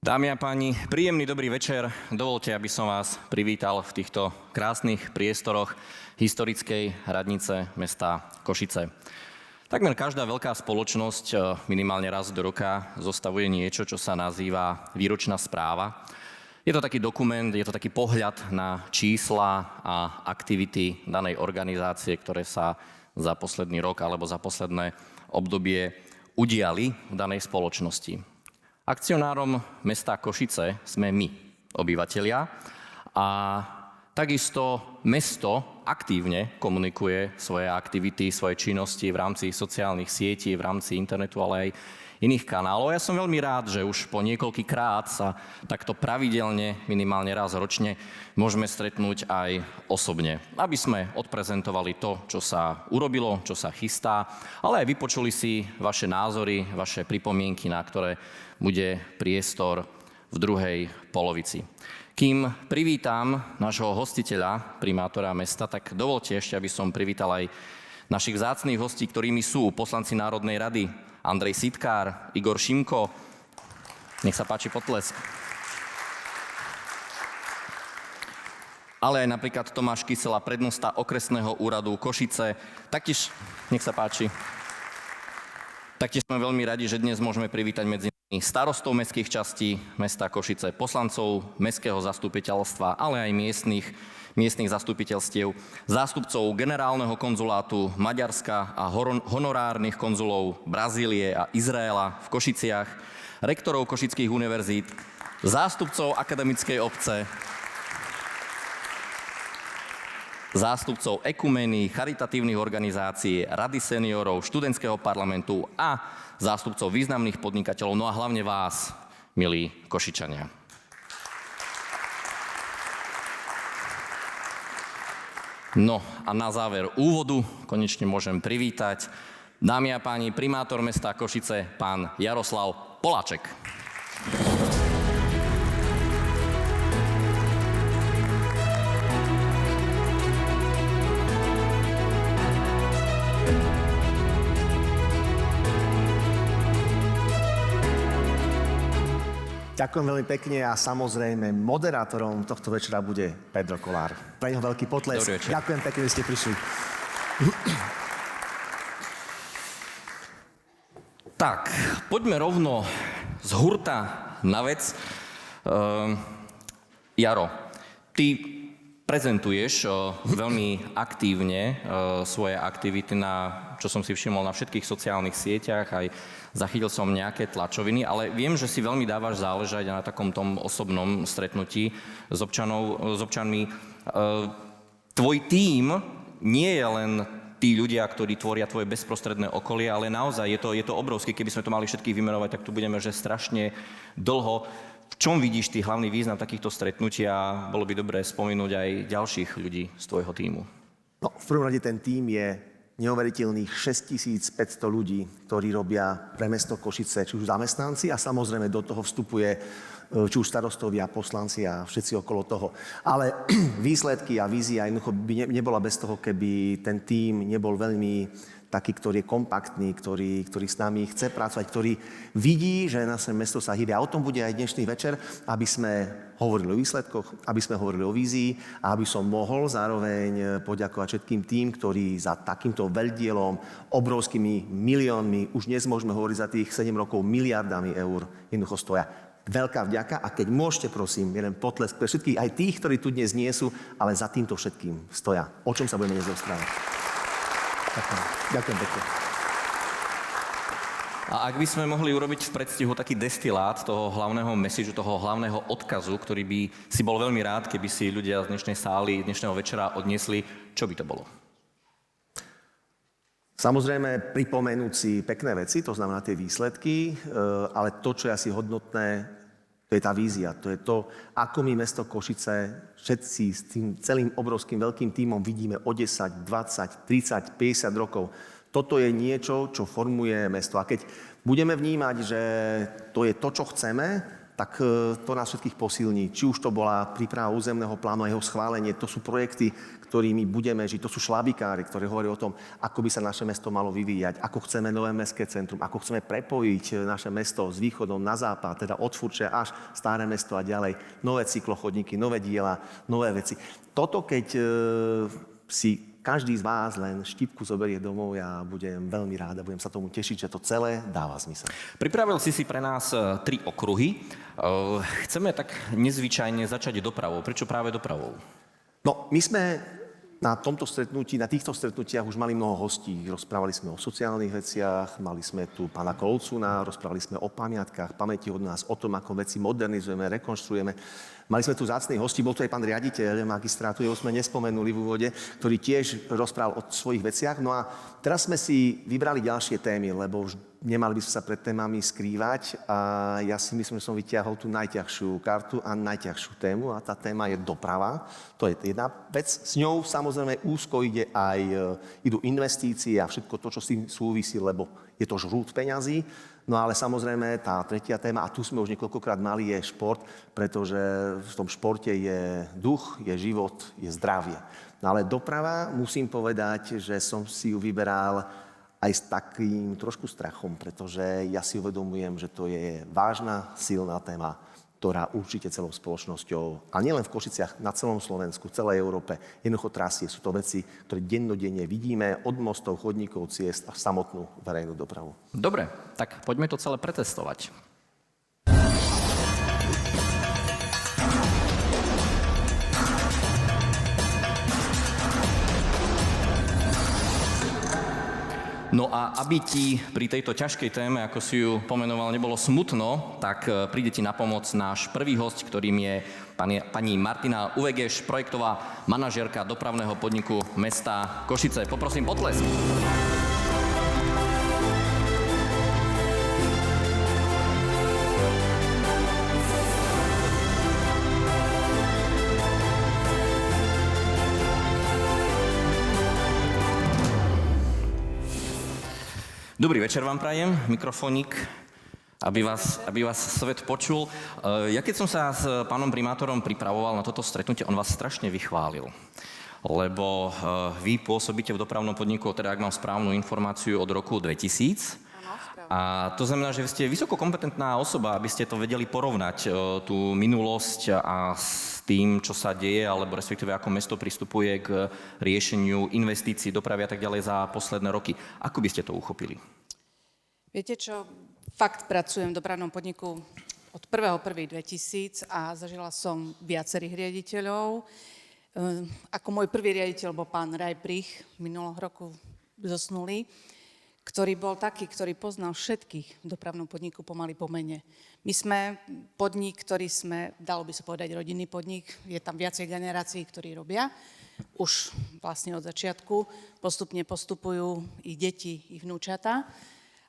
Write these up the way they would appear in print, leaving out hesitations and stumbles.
Dámy a páni, príjemný dobrý večer. Dovoľte, aby som vás privítal v týchto krásnych priestoroch historickej radnice mesta Košice. Takmer každá veľká spoločnosť minimálne raz do roka zostavuje niečo, čo sa nazýva výročná správa. Je to taký dokument, je to taký pohľad na čísla a aktivity danej organizácie, ktoré sa za posledný rok alebo za posledné obdobie udiali v danej spoločnosti. Akcionárom mesta Košice sme my, obyvatelia, a takisto mesto aktívne komunikuje svoje aktivity, svoje činnosti v rámci sociálnych sietí, v rámci internetu, ale aj iných kanálov. Ja som veľmi rád, že už po niekoľkýkrát sa takto pravidelne, minimálne raz ročne, môžeme stretnúť aj osobne, aby sme odprezentovali to, čo sa urobilo, čo sa chystá, ale aj vypočuli si vaše názory, vaše pripomienky, na ktoré bude priestor v druhej polovici. Kým privítam nášho hostiteľa, primátora mesta, tak dovolte ešte, aby som privítal aj našich vzácnych hostí, ktorými sú poslanci Národnej rady Andrej Sitkár, Igor Šimko. Nech sa páči potlesk. Ale aj napríklad Tomáš Kysela, prednosta okresného úradu Košice. Taktiež, nech sa páči. Taktiež sme veľmi radi, že dnes môžeme privítať medzi nami starostov mestských častí mesta Košice, poslancov mestského zastupiteľstva, ale aj miestnych zastupiteľstiev, zástupcov generálneho konzulátu Maďarska a honorárnych konzulov Brazílie a Izraela v Košiciach, rektorov košických univerzít, zástupcov akademickej obce, zástupcov ekumény, charitatívnych organizácií, Rady seniorov, študentského parlamentu a zástupcov významných podnikateľov, no a hlavne vás, milí Košičania. No a na záver úvodu konečne môžem privítať, dámy a páni, primátor mesta Košice, pán Jaroslav Poláček. Ďakujem veľmi pekne a samozrejme moderátorom tohto večera bude Pedro Kolár. Pre neho veľký potlesk. Ďakujem pekne, že ste prišli. Tak, poďme rovno z hurta na vec. Jaro, ty prezentuješ veľmi aktívne svoje aktivity čo som si všimol, na všetkých sociálnych sieťach, aj zachytil som nejaké tlačoviny, ale viem, že si veľmi dávaš záležať na takom tom osobnom stretnutí s občanmi. Tvoj tím nie je len tí ľudia, ktorí tvoria tvoje bezprostredné okolie, ale naozaj je to obrovské. Keby sme to mali všetkých vymenovať, tak tu budeme že strašne dlho. V čom vidíš ty hlavný význam takýchto stretnutí a bolo by dobré spomenúť aj ďalších ľudí z tvojho tímu? No, v prvom rade ten tím je neuveriteľných 6500 ľudí, ktorí robia pre mesto Košice, či už zamestnanci, a samozrejme do toho vstupuje či už starostovia, poslanci a všetci okolo toho. Ale výsledky a vízia jednoducho by nebola bez toho, keby ten tím nebol veľmi taký, ktorý je kompaktný, ktorý s nami chce pracovať, ktorý vidí, že naše mesto sa hýbe. A o tom bude aj dnešný večer, aby sme hovorili o výsledkoch, aby sme hovorili o vízii a aby som mohol zároveň poďakovať všetkým tým, ktorí za takýmto veľdielom, obrovskými miliónmi, už dnes môžeme hovoriť za tých 7 rokov miliardami eur, jednoducho stoja. Veľká vďaka a keď môžete, prosím, jeden potlesk pre všetkých, aj tých, ktorí tu dnes nie sú, ale za týmto všetkým stoja. O čom sa budeme dnes rozprávať? Ďakujem pekne. A ak by sme mohli urobiť v predstihu taký destilát toho hlavného messageu, toho hlavného odkazu, ktorý by si bol veľmi rád, keby si ľudia z dnešnej sály, dnešného večera odniesli, čo by to bolo? Samozrejme, pripomenúť si pekné veci, to znamená tie výsledky, ale to, čo je asi hodnotné, to je tá vízia, to je to, ako my mesto Košice všetci s tým celým obrovským veľkým tímom vidíme o 10, 20, 30, 50 rokov. Toto je niečo, čo formuje mesto. A keď budeme vnímať, že to je to, čo chceme, tak to nás všetkých posilní. Či už to bola príprava územného plánu a jeho schválenie, to sú projekty, ktorými budeme žiť, to sú šlabikári, ktorí hovoria o tom, ako by sa naše mesto malo vyvíjať, ako chceme nové mestské centrum, ako chceme prepojiť naše mesto s východom na západ, teda od Furče až Staré mesto a ďalej, nové cyklochodníky, nové diela, nové veci. Toto, keď si každý z vás len štipku zoberie domov, ja budem veľmi rád a budem sa tomu tešiť, že to celé dáva zmysel. Pripravil si pre nás 3 okruhy. Chceme tak nezvyčajne začať dopravou. Prečo práve dopravou? No, my sme na týchto stretnutiach už mali mnoho hostí. Rozprávali sme o sociálnych veciach, mali sme tu pána Kolcuna, rozprávali sme o pamiatkách, pamäti od nás, o tom, ako veci modernizujeme, rekonštruujeme. Mali sme tu vzácnych hostí, bol tu aj pán riaditeľ magistrátu, jeho sme nespomenuli v úvode, ktorý tiež rozprával o svojich veciach. No a teraz sme si vybrali ďalšie témy, lebo už nemali by sme sa pred témami skrývať a ja si myslím, že som vytiahol tú najťažšiu kartu a najťažšiu tému a tá téma je doprava. To je jedna vec. S ňou samozrejme úzko idú investície a všetko to, čo s tým súvisí, lebo je to žrút peňazí. No ale samozrejme tá tretia téma, a tu sme už niekoľkokrát mali, je šport, pretože v tom športe je duch, je život, je zdravie. No ale doprava, musím povedať, že som si ju vyberal aj s takým trošku strachom, pretože ja si uvedomujem, že to je vážna, silná téma, ktorá určite celou spoločnosťou, a nielen v Košiciach, na celom Slovensku, v celej Európe, jednoducho trasie. Sú to veci, ktoré dennodenne vidíme od mostov, chodníkov, ciest a samotnú verejnú dopravu. Dobre, tak poďme to celé pretestovať. No a aby ti pri tejto ťažkej téme, ako si ju pomenoval, nebolo smutno, tak príde ti na pomoc náš prvý hosť, ktorým je pani Martina Uvegeš, projektová manažérka dopravného podniku mesta Košice. Poprosím potlesk. Dobrý večer vám prajem, mikrofónik, aby vás svet počul. Ja keď som sa s pánom primátorom pripravoval na toto stretnutie, on vás strašne vychválil. Lebo vy pôsobíte v dopravnom podniku, teda ak mám správnu informáciu, od roku 2000. A to znamená, že ste vysoko kompetentná osoba, aby ste to vedeli porovnať, tú minulosť a s tým, čo sa deje, alebo respektíve ako mesto pristupuje k riešeniu investícií, dopravy a tak ďalej za posledné roky. Ako by ste to uchopili? Viete čo, fakt pracujem v dopravnom podniku od 1.1.2000 a zažila som viacerých riaditeľov. Ako môj prvý riaditeľ bol pán Rajprich, minulého roku zosnulý, ktorý bol taký, ktorý poznal všetkých v dopravnom podniku pomaly po mene. My sme podnik, ktorý sme, dalo by sa povedať, rodinný podnik. Je tam viacej generácií, ktorí robia. Už vlastne od začiatku postupne postupujú i deti, i vnúčata.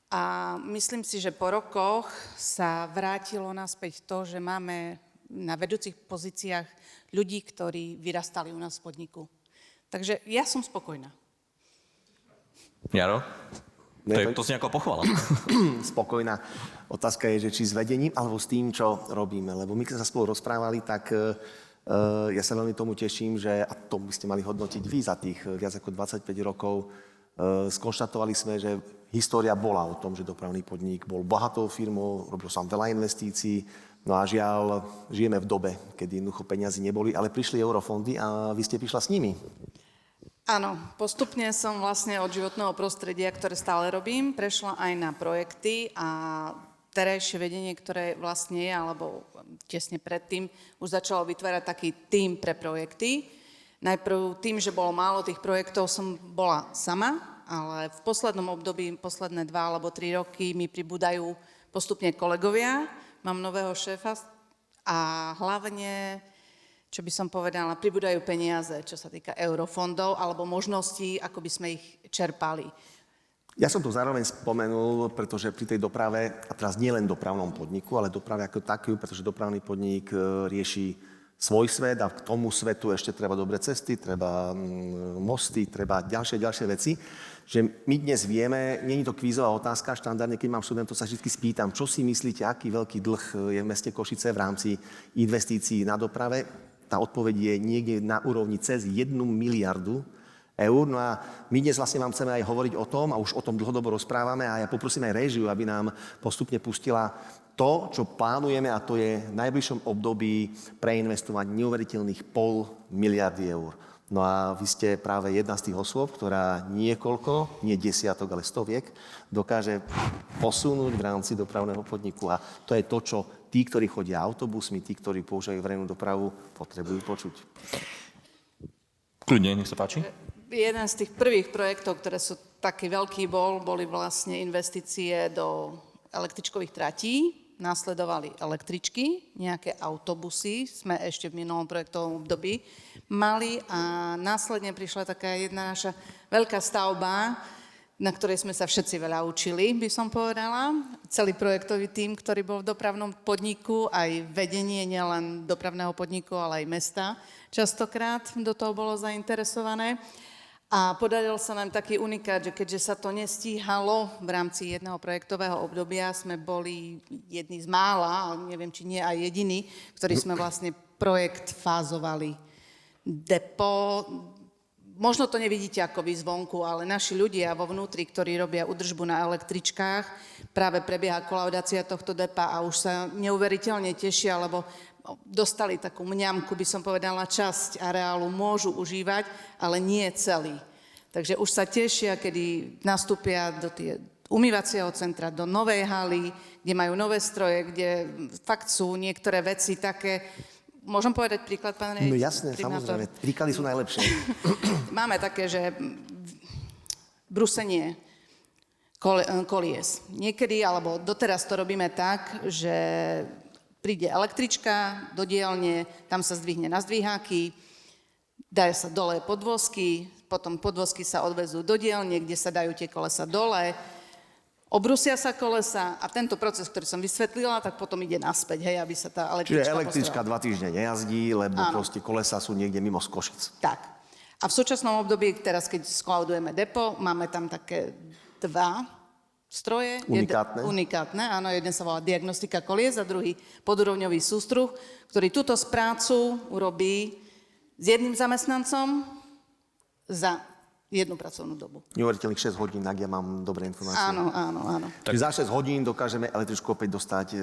A myslím si, že po rokoch sa vrátilo naspäť to, že máme na vedúcich pozíciách ľudí, ktorí vyrastali u nás v podniku. Takže ja som spokojná. Jaro? To si nejako pochvala. Spokojná. Otázka je, že či s vedením, alebo s tým, čo robíme. Lebo my, keď sa spolu rozprávali, tak ja sa veľmi tomu teším, že, a to by ste mali hodnotiť vy za tých viac ako 25 rokov, skonštatovali sme, že história bola o tom, že dopravný podnik bol bohatou firmou, robil som veľa investícií, no a žiaľ, žijeme v dobe, kedy jednoducho peniazy neboli, ale prišli eurofondy a vy ste prišla s nimi. Áno, postupne som vlastne od životného prostredia, ktoré stále robím, prešla aj na projekty a terajšie vedenie, ktoré vlastne je, alebo tesne predtým, už začalo vytvárať taký tím pre projekty. Najprv tým, že bolo málo tých projektov, som bola sama, ale v poslednom období, posledné 2 alebo 3 roky mi pribúdajú postupne kolegovia, mám nového šéfa a hlavne, čo by som povedala, pribúdajú peniaze, čo sa týka eurofondov alebo možností, ako by sme ich čerpali. Ja som to zároveň spomenul, pretože pri tej doprave, a teraz nie len dopravnom podniku, ale doprave ako takú, pretože dopravný podnik rieši svoj svet a k tomu svetu ešte treba dobré cesty, treba mosty, treba ďalšie veci. Že my dnes vieme, nie je to kvízová otázka, štandardne, keď mám študentov, sa vždy spýtam, čo si myslíte, aký veľký dlh je v meste Košice v rámci investícií na doprave. Tá odpoveď je niekde na úrovni cez 1 miliardu eur. No a my dnes vlastne vám chceme aj hovoriť o tom, a už o tom dlhodobo rozprávame, a ja poprosím aj réžiu, aby nám postupne pustila to, čo plánujeme, a to je v najbližšom období preinvestovať neuveriteľných 0,5 miliardy eur. No a vy ste práve jedna z tých osôb, ktorá niekoľko, nie desiatok, ale stoviek, dokáže posunúť v rámci dopravného podniku. A to je to, čo tí, ktorí chodia autobusmi, tí, ktorí používajú verejnú dopravu, potrebujú počuť. Kľudne, nech sa páči. Jeden z tých prvých projektov, ktoré sú taký veľký boli vlastne investície do električkových tratí. Následovali električky, nejaké autobusy, sme ešte v minulom projektovom období mali, a následne prišla taká jedna naša veľká stavba, na ktorej sme sa všetci veľa učili, by som povedala. Celý projektový tím, ktorý bol v dopravnom podniku, aj vedenie nielen dopravného podniku, ale aj mesta častokrát do toho bolo zainteresované. A podaril sa nám taký unikát, že keďže sa to nestíhalo v rámci jedného projektového obdobia, sme boli jedni z mála, neviem, či nie aj jediní, ktorí sme vlastne projekt fázovali. Depo, možno to nevidíte ako vy zvonku, ale naši ľudia vo vnútri, ktorí robia údržbu na električkách, práve prebieha kolaudácia tohto depa a už sa neuveriteľne tešia, lebo dostali takú mňamku, by som povedala, časť areálu môžu užívať, ale nie celý. Takže už sa tešia, kedy nastúpia do tie umývacieho centra, do novej haly, kde majú nové stroje, kde fakt sú niektoré veci také. Môžem povedať príklad, pán riaditeľ? No jasné, samozrejme. Príklady sú najlepšie. Máme také, že brusenie kolies. Niekedy, alebo doteraz to robíme tak, že príde električka do dielne, tam sa zdvihne na zdviháky, dajú sa dole podvozky, potom podvozky sa odvezú do dielne, kde sa dajú tie kolesa dole, obrusia sa kolesa a tento proces, ktorý som vysvetlila, tak potom ide naspäť, hej, aby sa tá električka Čiže električka 2 týždne nejazdí, lebo proste kolesa sú niekde mimo z Košic. Tak. A v súčasnom období, teraz keď sklaudujeme depo, máme tam také 2 stroje. Unikátne. Unikátne, áno, jeden sa volá diagnostika kolies a druhý podúrovňový sústruh, ktorý túto prácu urobí s jedným zamestnancom za jednu pracovnú dobu. Neuveriteľných 6 hodín, ak ja mám dobré informácie. Áno. Čiže za 6 hodín dokážeme električku opäť dostať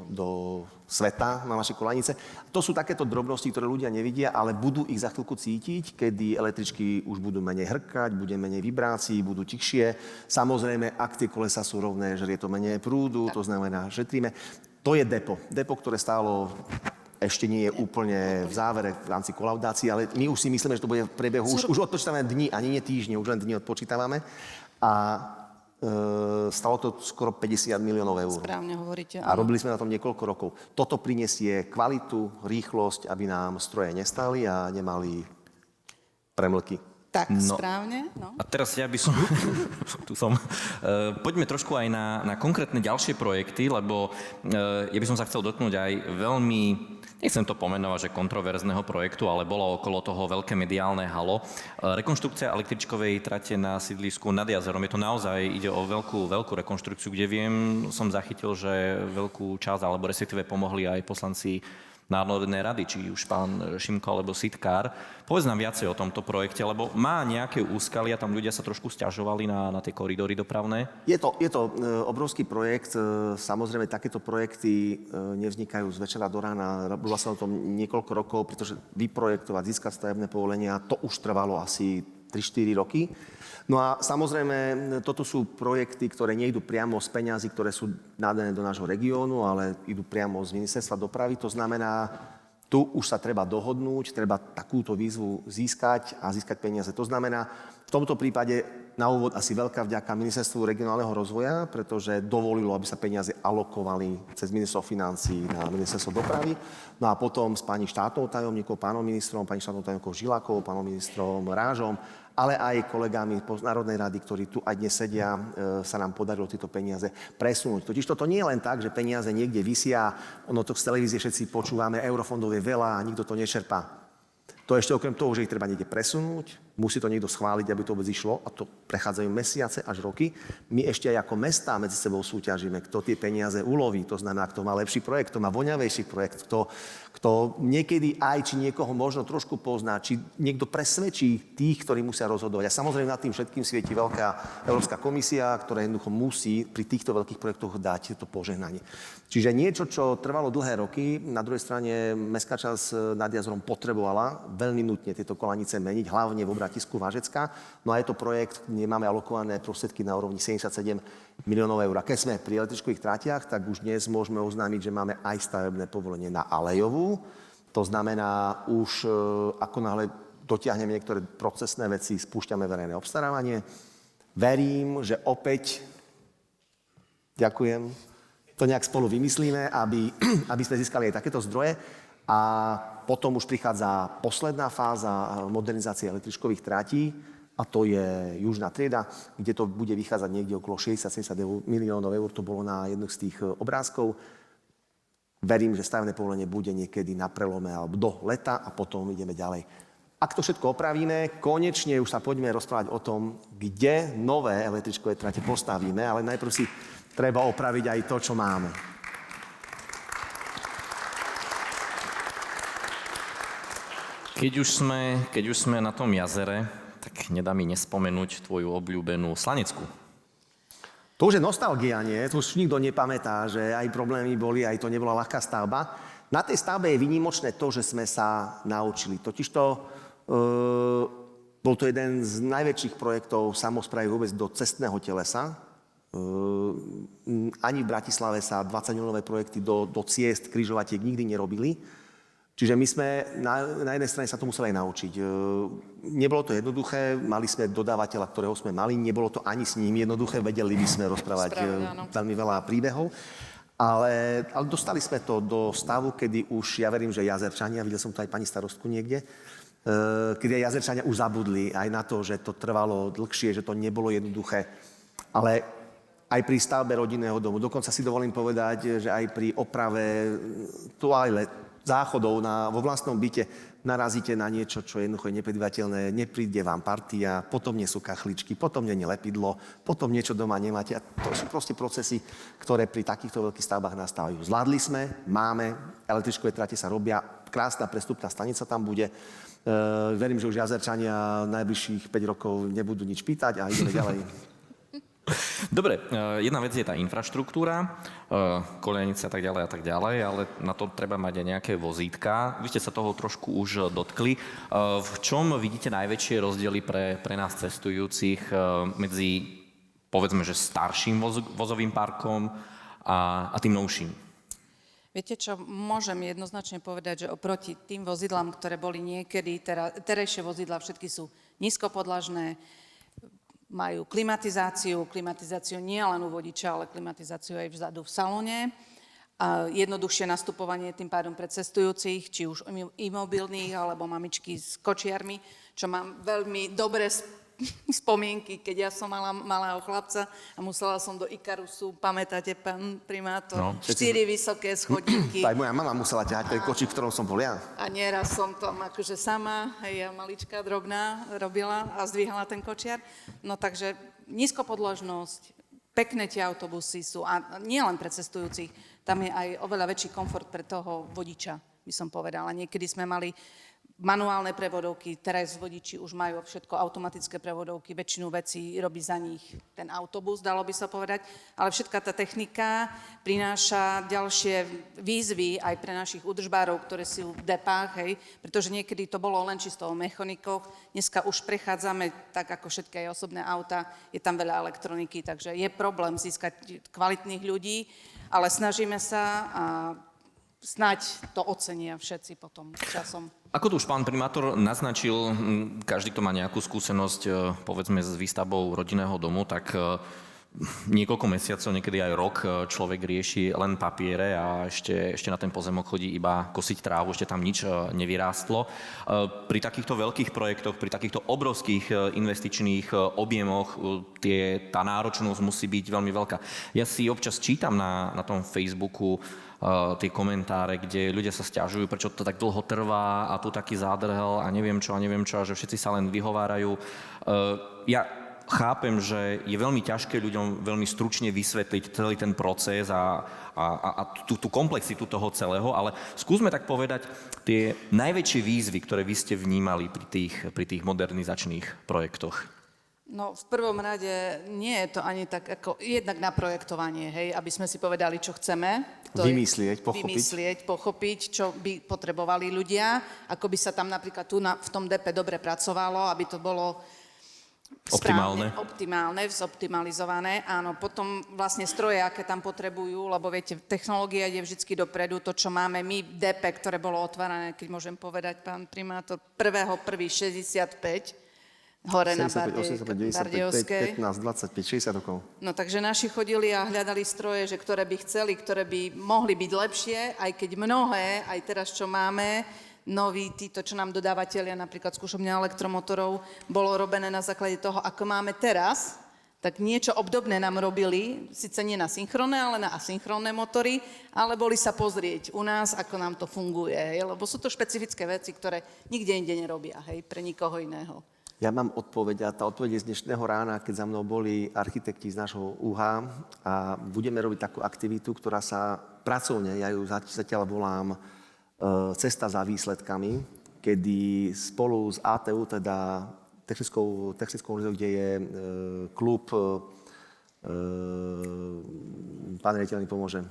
do sveta na naše kolanice. To sú takéto drobnosti, ktoré ľudia nevidia, ale budú ich za chvíľku cítiť, kedy električky už budú menej hrkať, bude menej vibrácií, budú tichšie. Samozrejme, ak tie kolesa sú rovné, že je to menej prúdu, to znamená, šetríme. To je depo. Depo, ktoré stálo ešte nie je úplne v závere v rámci kolaudácií, ale my už si myslíme, že to bude v priebehu, už odpočítame dni, ani nie týždne, už len dni odpočítavame. A stalo to skoro 50 miliónov eur. Správne hovoríte. A robili sme na tom niekoľko rokov. Toto prinesie kvalitu, rýchlosť, aby nám stroje nestáli a nemali premlky. Tak, správne. No. A teraz ja by som... tu som. Poďme trošku aj na konkrétne ďalšie projekty, lebo ja by som sa chcel dotknúť aj veľmi, nechcem to pomenovať, že kontroverzného projektu, ale bolo okolo toho veľké mediálne halo. Rekonštrukcia električkovej trate na sídlisku nad jazerom. Je to naozaj, ide o veľkú rekonštrukciu, kde viem, som zachytil, že veľkú časť, alebo respektíve pomohli aj poslanci Národnej rady, či už pán Šimko alebo Sitkár. Povedz nám viacej o tomto projekte, lebo má nejaké úskalia, tam ľudia sa trošku sťažovali na tie koridory dopravné. Je to obrovský projekt. Samozrejme, takéto projekty nevznikajú z večera do rána. Robilo sa o tom niekoľko rokov, pretože vyprojektovať, získať stavebné povolenia, to už trvalo asi 3-4 roky. No a samozrejme, toto sú projekty, ktoré nejdú priamo z peňazí, ktoré sú nadané do nášho regiónu, ale idú priamo z ministerstva dopravy. To znamená, tu už sa treba dohodnúť, treba takúto výzvu získať a získať peniaze. To znamená, v tomto prípade na úvod asi veľká vďaka Ministerstvu regionálneho rozvoja, pretože dovolilo, aby sa peniaze alokovali cez ministerstvo financií na ministerstvo dopravy. No a potom s pani štátnou tajomníkou, pánom ministrom, pani štátnou tajomníkou Žilakovou, pánom ministrom Rážom ale aj kolegami z Národnej rady, ktorí tu aj dnes sedia, sa nám podarilo tieto peniaze presunúť. Totiž toto nie je len tak, že peniaze niekde visia, ono to z televízie všetci počúvame, eurofondov je veľa a nikto to nečerpá. To ešte okrem toho, že ich treba niekde presunúť, musí to niekto schváliť, aby to vôbec išlo, a to prechádzajú mesiace až roky. My ešte aj ako mestá medzi sebou súťažíme, kto tie peniaze uloví, to znamená, kto má lepší projekt, kto má voňavejší projekt, kto niekedy aj, či niekoho možno trošku pozná, či niekto presvedčí tých, ktorí musia rozhodovať. A samozrejme nad tým všetkým svieti veľká Európska komisia, ktorá jednoducho musí pri týchto veľkých projektoch dať to požehnanie. Čiže niečo, čo trvalo dlhé roky, na druhej strane mestská časť nad jazorom potrebovala veľmi nutne tieto kolanice meniť, hlavne v obratisku Vážecka. No a je to projekt, kde máme alokované prostriedky na úrovni 77 miliónov eur. A keď sme pri električkových trátiach, tak už dnes môžeme oznámiť, že máme aj stavebné povolenie na Alejovú. To znamená, už ako náhle dotiahneme niektoré procesné veci, spúšťame verejné obstarávanie. Verím, že opäť, ďakujem, to nejak spolu vymyslíme, aby sme získali aj takéto zdroje. A potom už prichádza posledná fáza modernizácie električkových trátí, a to je Južná trieda, kde to bude vychádzať niekde okolo 60-70 miliónov eur. To bolo na jedných z tých obrázkov. Verím, že stavebné povolenie bude niekedy na prelome alebo do leta a potom ideme ďalej. Ak to všetko opravíme, konečne už sa poďme rozprávať o tom, kde nové električkové tráte postavíme, ale najprv si treba opraviť aj to, čo máme. Keď už sme na tom jazere, tak nedá mi nespomenúť tvoju obľúbenú Slanecku. To už je nostalgia, nie? To už nikto nepamätá, že aj problémy boli, aj to nebola ľahká stavba. Na tej stavbe je výnimočné to, že sme sa naučili. Totižto bol to jeden z najväčších projektov samosprávy vôbec do cestného telesa. Ani v Bratislave sa 20 miliónové projekty do ciest, križovatiek nikdy nerobili. Čiže my sme na jednej strane sa to museli aj naučiť. Nebolo to jednoduché, mali sme dodávateľa, ktorého sme mali, nebolo to ani s ním jednoduché, vedeli by sme rozprávať veľmi veľa príbehov, ale dostali sme to do stavu, kedy už, ja verím, že Jazerčania, videl som to aj pani starostku niekde, kedy aj Jazerčania už zabudli aj na to, že to trvalo dlhšie, že to nebolo jednoduché, ale aj pri stavbe rodinného domu. Dokonca si dovolím povedať, že aj pri oprave toalet, záchodov vo vlastnom byte narazíte na niečo, čo jednoducho je nepredvídateľné, nepríde vám partia, potom nie sú kachličky, potom nie je lepidlo, potom niečo doma nemáte. A to sú proste procesy, ktoré pri takýchto veľkých stavbách nastávajú. Zvládli sme, máme, električkové trate sa robia, krásna prestupná stanica tam bude. Verím, že už Jazerčania najbližších 5 rokov nebudú nič pýtať a ideme ďalej. Dobre, jedna vec je tá infraštruktúra, koľajnice a tak ďalej, ale na to treba mať aj nejaké vozítka. Vy ste sa toho trošku už dotkli. V čom vidíte najväčšie rozdiely pre nás cestujúcich medzi, povedzme, že starším vozovým parkom a tým novším? Viete čo, môžem jednoznačne povedať, že oproti tým vozidlám, ktoré boli niekedy, terajšie vozidlá všetky sú nízkopodlažné, majú klimatizáciu nie len u vodiča, ale klimatizáciu aj vzadu v salóne. A jednoduchšie nastupovanie tým pádom pre cestujúcich, či už imobilných, alebo mamičky s kočiarmi, čo mám veľmi dobré spomienky, keď ja som mala malého chlapca a musela som do Ikarusu, pamätáte, pán primátor, no, 4 vysoké schodníky. Aj moja mama musela ťahať ten kočík, v ktorom som bol ja. A nieraz som tam akože sama, ja malička, drobná, robila a zdvíhala ten kočiar. No takže nízkopodložnosť, pekné tie autobusy sú a nie len pre cestujúcich, tam je aj oveľa väčší komfort pre toho vodiča, by som povedala. Niekedy sme mali manuálne prevodovky, teraz vodiči už majú všetko automatické prevodovky, väčšinu vecí robí za nich ten autobus, dalo by sa povedať, ale všetká tá technika prináša ďalšie výzvy aj pre našich údržbárov, ktoré sú v depách, hej, pretože niekedy to bolo len čisto o mechanikoch, dneska už prechádzame tak ako všetky aj osobné auta, je tam veľa elektroniky, takže je problém získať kvalitných ľudí, ale snažíme sa a snáď to ocenia všetci potom časom. Ako tu už pán primátor naznačil, každý, kto má nejakú skúsenosť, povedzme, s výstavbou rodinného domu, tak niekoľko mesiacov, niekedy aj rok človek rieši len papiere a ešte na ten pozemok chodí iba kosiť trávu, ešte tam nič nevyrástlo. Pri takýchto veľkých projektoch, pri takýchto obrovských investičných objemoch tá náročnosť musí byť veľmi veľká. Ja si občas čítam na tom Facebooku tie komentáre, kde ľudia sa sťažujú, prečo to tak dlho trvá a tu taký zádrhel a neviem čo a že všetci sa len vyhovárajú. Ja chápem, že je veľmi ťažké ľuďom veľmi stručne vysvetliť celý ten proces a tú komplexitu toho celého, ale skúsme tak povedať tie najväčšie výzvy, ktoré vy ste vnímali pri tých modernizačných projektoch. No, v prvom rade nie je to ani tak ako jednak na projektovanie, hej, aby sme si povedali, čo chceme. Vymyslieť, pochopiť, čo by potrebovali ľudia, ako by sa tam napríklad tu v tom DP dobre pracovalo, aby to bolo optimálne, zoptimalizované. Áno, potom vlastne stroje, aké tam potrebujú, lebo viete, technológia ide vždycky dopredu. To, čo máme my v DP, ktoré bolo otvárané, keď môžem povedať, pán primátor, 1.1.65, hore 75, na Bardejovskej. 15, 25, 60 rokov. No takže naši chodili a hľadali stroje, že ktoré by chceli, ktoré by mohli byť lepšie, aj keď mnohé, aj teraz, čo máme, noví títo, čo nám dodávateľia, napríklad skúšobňa elektromotorov, bolo robené na základe toho, ako máme teraz, tak niečo obdobné nám robili, síce nie na synchronné, ale na asynchronné motory, ale boli sa pozrieť u nás, ako nám to funguje, lebo sú to špecifické veci, ktoré nikde inde nerobia, pre nikoho iného. Ja mám odpoveď a tá odpoveď je z dnešného rána, keď za mnou boli architekti z nášho UH a budeme robiť takú aktivitu, ktorá sa pracovne, ja ju zatiaľ volám Cesta za výsledkami, kedy spolu s ATU, teda technickou univerzitou, kde je klub, pán riaditeľ mi pomôže,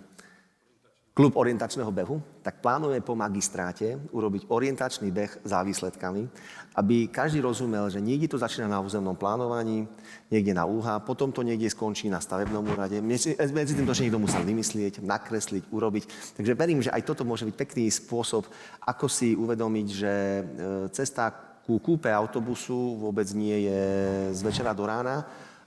klub orientačného behu, tak plánujeme po magistráte urobiť orientačný beh za výsledkami, aby každý rozumel, že niekde to začína na územnom plánovaní, niekde na UH, potom to niekde skončí na stavebnom úrade. Medzi tým to, že niekto musel vymyslieť, nakresliť, urobiť. Takže verím, že aj toto môže byť pekný spôsob, ako si uvedomiť, že cesta ku kúpe autobusu vôbec nie je z večera do rána,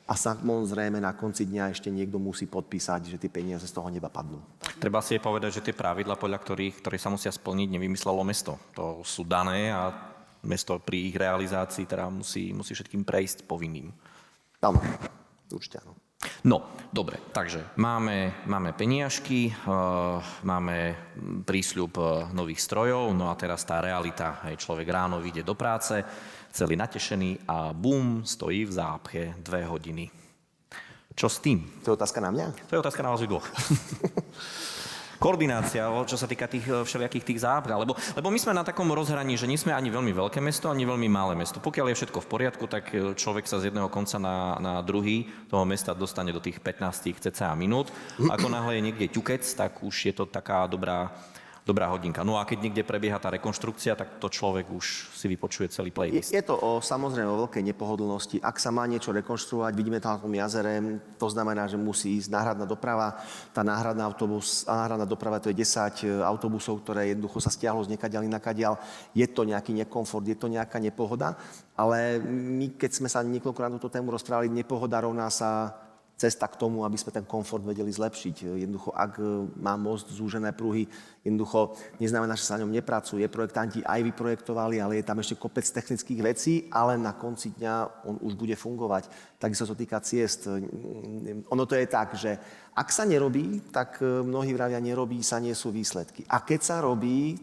a samozrejme na konci dňa ešte niekto musí podpísať, že tie peniaze z toho neba padnú. Treba si povedať, že tie pravidlá, podľa ktoré sa musia splniť, nevymyslelo mesto. To sú dané a mesto pri ich realizácii teda musí všetkým prejsť povinným. Áno, určite áno. No, dobre, takže máme peniažky, máme prísľub nových strojov, no a teraz tá realita, človek ráno vyjde do práce, celý natešený a bum, stojí v zápche 2 hodiny. Čo s tým? To je otázka na mňa? To je otázka na vás dvoch. Koordinácia, čo sa týka tých všelijakých tých zápch, lebo my sme na takom rozhraní, že nie sme ani veľmi veľké mesto, ani veľmi malé mesto. Pokiaľ je všetko v poriadku, tak človek sa z jedného konca na druhý toho mesta dostane do tých 15 cca minút. Ako náhle je niekde ťukec, tak už je to taká dobrá hodinka. No a keď niekde prebieha tá rekonštrukcia, tak to človek už si vypočuje celý playlist. Je to samozrejme o veľkej nepohodlnosti. Ak sa má niečo rekonštruovať, vidíme to na tom jazere, to znamená, že musí ísť náhradná doprava. Tá náhradná doprava, to je 10 autobusov, ktoré jednoducho sa stiahlo z nekadiaľ inakadiaľ. Je to nejaký nekomfort, je to nejaká nepohoda, ale my, keď sme sa niekoľkokrát na túto tému rozprávali, nepohoda rovná sa cesta k tomu, aby sme ten komfort vedeli zlepšiť. Jednoducho, ak má most zúžené pruhy, jednoducho neznamená, že sa na ňom nepracuje. Projektanti aj vyprojektovali, ale je tam ešte kopec technických vecí, ale na konci dňa on už bude fungovať. Takisto sa to týka ciest. Ono to je tak, že ak sa nerobí, tak mnohí vravia, nerobí sa, nie sú výsledky. A keď sa robí,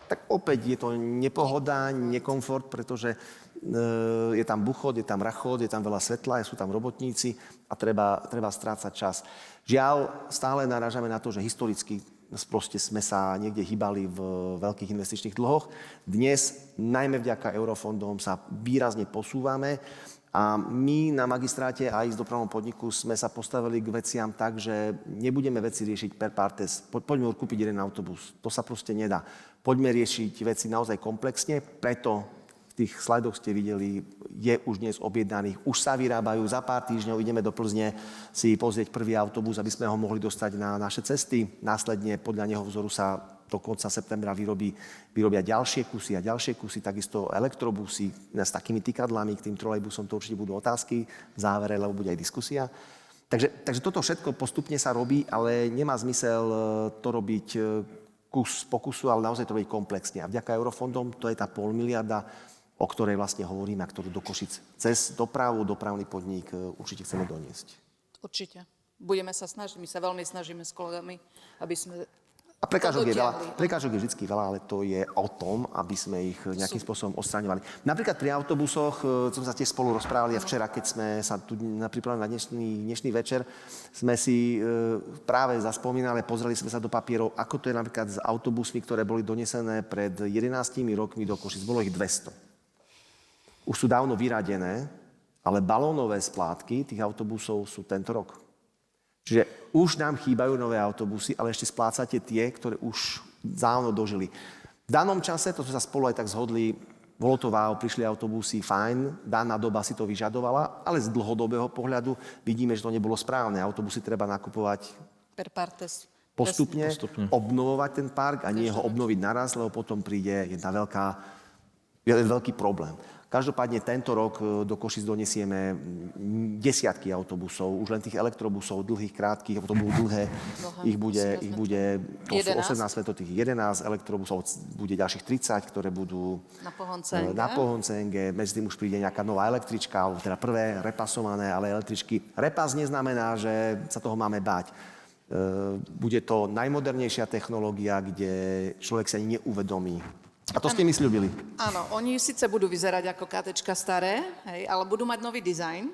tak opäť je to nepohoda, nekomfort, pretože je tam buchod, je tam rachod, je tam veľa svetla, sú tam robotníci a treba strácať čas. Žiaľ, stále narážame na to, že historicky proste sme sa niekde hýbali v veľkých investičných dlhoch. Dnes, najmä vďaka eurofondom, sa výrazne posúvame a my na magistráte aj s dopravnom podniku sme sa postavili k veciam tak, že nebudeme veci riešiť per partes. Poďme kúpiť jeden autobus. To sa proste nedá. Poďme riešiť veci naozaj komplexne, preto v tých slajdoch ste videli, je už dnes objednaných, už sa vyrábajú, za pár týždňov ideme do Plzne si pozrieť prvý autobus, aby sme ho mohli dostať na naše cesty. Následne podľa neho vzoru sa do konca septembra vyrobia ďalšie kusy, takisto elektrobusy s takými tykadlami, k tým trolejbusom to určite budú otázky v závere, lebo bude aj diskusia. Takže toto všetko postupne sa robí, ale nemá zmysel to robiť kus po kusu, ale naozaj to robiť komplexne. A vďaka eurofondom to je tá 0,5 miliarda, o ktorej vlastne hovoríme a ktorú do Košic cez dopravný podnik určite chceme doniesť. Určite. Budeme sa snažiť, my sa veľmi snažíme s kolegami, aby sme A prekážok je veľa. dotiahli. Prekážok je vždy veľa, ale to je o tom, aby sme ich nejakým spôsobom odstraňovali. Napríklad pri autobusoch, som sa tiež spolu rozprávali a včera, keď sme sa tu pripravili na dnešný večer, sme si práve zaspomínali, pozreli sme sa do papierov, ako to je napríklad s autobusmi, ktoré boli donesené pred 11 rokmi do Košic. Bolo ich 200. Už sú dávno vyradené, ale balónové splátky tých autobusov sú tento rok. Čiže už nám chýbajú nové autobusy, ale ešte splácate tie, ktoré už dávno dožili. V danom čase, to sme sa spolu aj tak zhodli, bolo to váho, prišli autobusy, fajn, daná doba si to vyžadovala, ale z dlhodobého pohľadu vidíme, že to nebolo správne. Autobusy treba nakupovať per partes. postupne, obnovovať ten park a nie ho obnoviť naraz, lebo potom príde jeden veľký problém. Každopádne tento rok do Košic donesieme desiatky autobusov, už len tých elektrobusov, dlhých, krátkych, potom budú dlhé, ich bude to sú 18 svetov, tých 11 elektrobusov, bude ďalších 30, ktoré budú na pohon CNG. Medzi tým už príde nejaká nová električka, alebo teda prvé repasované, ale električky. Repas neznamená, že sa toho máme báť. Bude to najmodernejšia technológia, kde človek sa ani neuvedomí. A to ste mi sľúbili. Áno, oni síce budú vyzerať ako KTčka staré, hej, ale budú mať nový dizajn,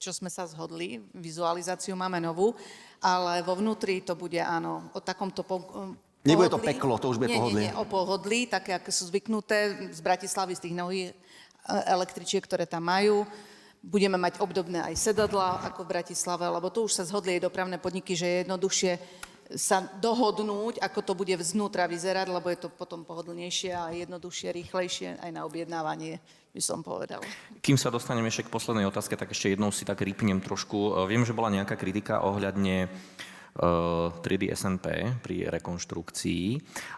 čo sme sa zhodli, vizualizáciu máme novú, ale vo vnútri to bude, áno, o takomto pohodlí. Nebude to peklo, to už bude pohodlie. Nie, o pohodlí, také, ako sú zvyknuté z Bratislavy, z tých nových električiek, ktoré tam majú. Budeme mať obdobné aj sedadlá, ako v Bratislave, lebo tu už sa zhodli aj dopravné podniky, že je jednoduchšie sa dohodnúť, ako to bude vznútra vyzerať, lebo je to potom pohodlnejšie a jednoduchšie, rýchlejšie aj na objednávanie, by som povedala. Kým sa dostaneme ešte k poslednej otázke, tak ešte jednou si tak rýpnem trošku. Viem, že bola nejaká kritika ohľadne 3D SNP pri rekonštrukcii,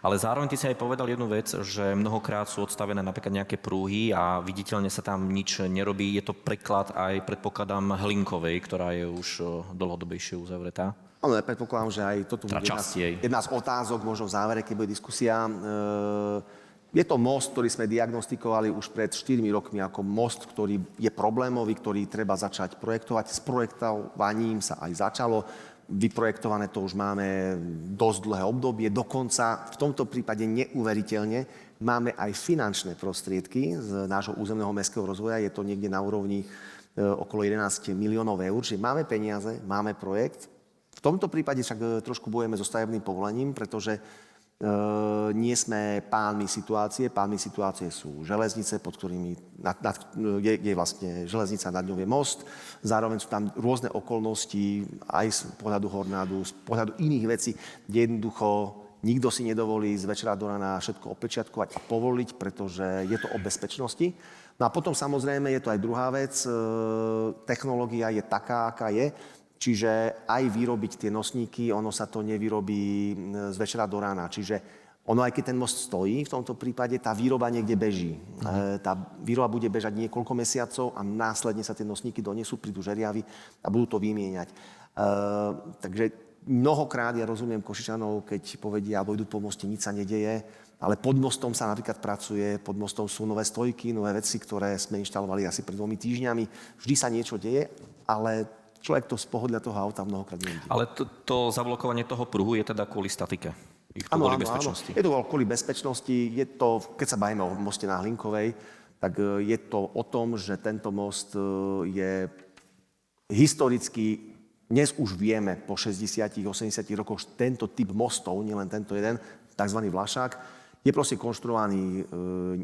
ale zároveň ty si aj povedal jednu vec, že mnohokrát sú odstavené napríklad nejaké prúhy a viditeľne sa tam nič nerobí. Je to preklad aj, predpokladám, Hlinkovej, ktorá je už dlhodobejšie uzavretá? Áno, ja predpokladám, že aj toto bude jedna z otázok, možno v závere, keď bude diskusia. Je to most, ktorý sme diagnostikovali už pred 4 rokmi ako most, ktorý je problémový, ktorý treba začať projektovať. S projektovaním sa aj začalo. Vyprojektované to už máme dosť dlhé obdobie. Dokonca v tomto prípade neuveriteľne máme aj finančné prostriedky z nášho územného mestského rozvoja. Je to niekde na úrovni okolo 11 miliónov eur. Čiže máme peniaze, máme projekt. V tomto prípade však trošku bojujeme so stavebným povolením, pretože nie sme pánmi situácie. Pánmi situácie sú železnice, pod ktorými je vlastne železnica, nad ňou je most. Zároveň sú tam rôzne okolnosti, aj z pohľadu Hornádu, z pohľadu iných vecí, kde jednoducho nikto si nedovolí z večera do rana všetko opečiatkovať a povoliť, pretože je to o bezpečnosti. No a potom samozrejme je to aj druhá vec. Technológia je taká, aká je. Čiže aj vyrobiť tie nosníky, ono sa to nevyrobí z večera do rána. Čiže ono, aj keď ten most stojí, v tomto prípade tá výroba niekde beží. Tá výroba bude bežať niekoľko mesiacov a následne sa tie nosníky donesú, prídu žeriavy a budú to vymieňať. Takže mnohokrát ja rozumiem Košičanov, keď povedia, alebo idú po moste, nič sa nedeje, ale pod mostom sa napríklad pracuje, pod mostom sú nové stojky, nové veci, ktoré sme inštalovali asi pred 2 týždňami. Vždy sa niečo deje, ale človek to z pohodlia toho auta mnohokrát nevidí. Ale to zablokovanie toho pruhu je teda kvôli statike? Kvôli bezpečnosti? Je to kvôli bezpečnosti. Je to, keď sa bavíme o moste na Hlinkovej, tak je to o tom, že tento most je historicky, dnes už vieme po 60-80 rokoch, tento typ mostov, nielen tento jeden, tzv. Vlašák, je proste konštruovaný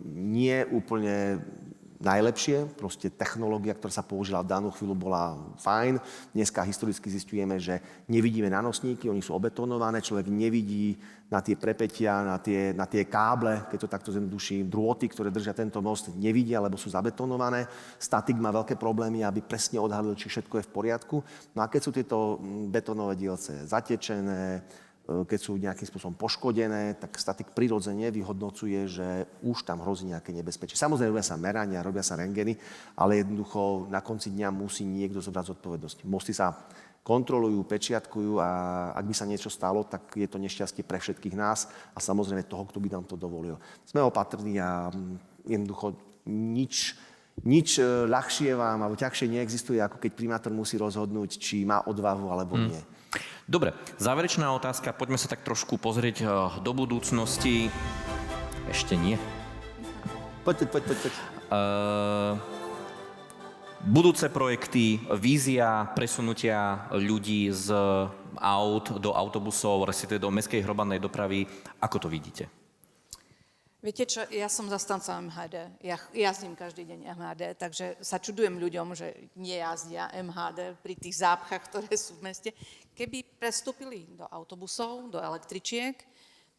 nie úplne najlepšie, proste technológia, ktorá sa použila v danú chvíľu, bola fajn. Dneska historicky zistujeme, že nevidíme nanosníky, oni sú obetonované, človek nevidí na tie prepätia, na tie káble, keď to takto zjednoduším, drôty, ktoré držia tento most, nevidia, lebo sú zabetonované. Statik má veľké problémy, aby presne odhalil, či všetko je v poriadku. No a keď sú tieto betónové dielce zatečené, keď sú nejakým spôsobom poškodené, tak statik prirodzene vyhodnocuje, že už tam hrozí nejaké nebezpečie. Samozrejme, robia sa merania, robia sa rentgeny, ale jednoducho na konci dňa musí niekto zobrať zodpovednosť. Mosty sa kontrolujú, pečiatkujú a ak by sa niečo stalo, tak je to nešťastie pre všetkých nás a samozrejme toho, kto by nám to dovolil. Sme opatrní a jednoducho nič ľahšie vám alebo ťažšie neexistuje, ako keď primátor musí rozhodnúť, či má odvahu alebo nie. Dobre, záverečná otázka. Poďme sa tak trošku pozrieť do budúcnosti. Ešte nie. Poď. Budúce projekty, vízia presunutia ľudí z aut do autobusov, respektíve do mestskej hromadnej dopravy. Ako to vidíte? Viete čo, ja som zastanca MHD. Ja jazdím každý deň MHD, takže sa čudujem ľuďom, že nejazdia MHD pri tých zápchách, ktoré sú v meste. Keby prestúpili do autobusov, do električiek,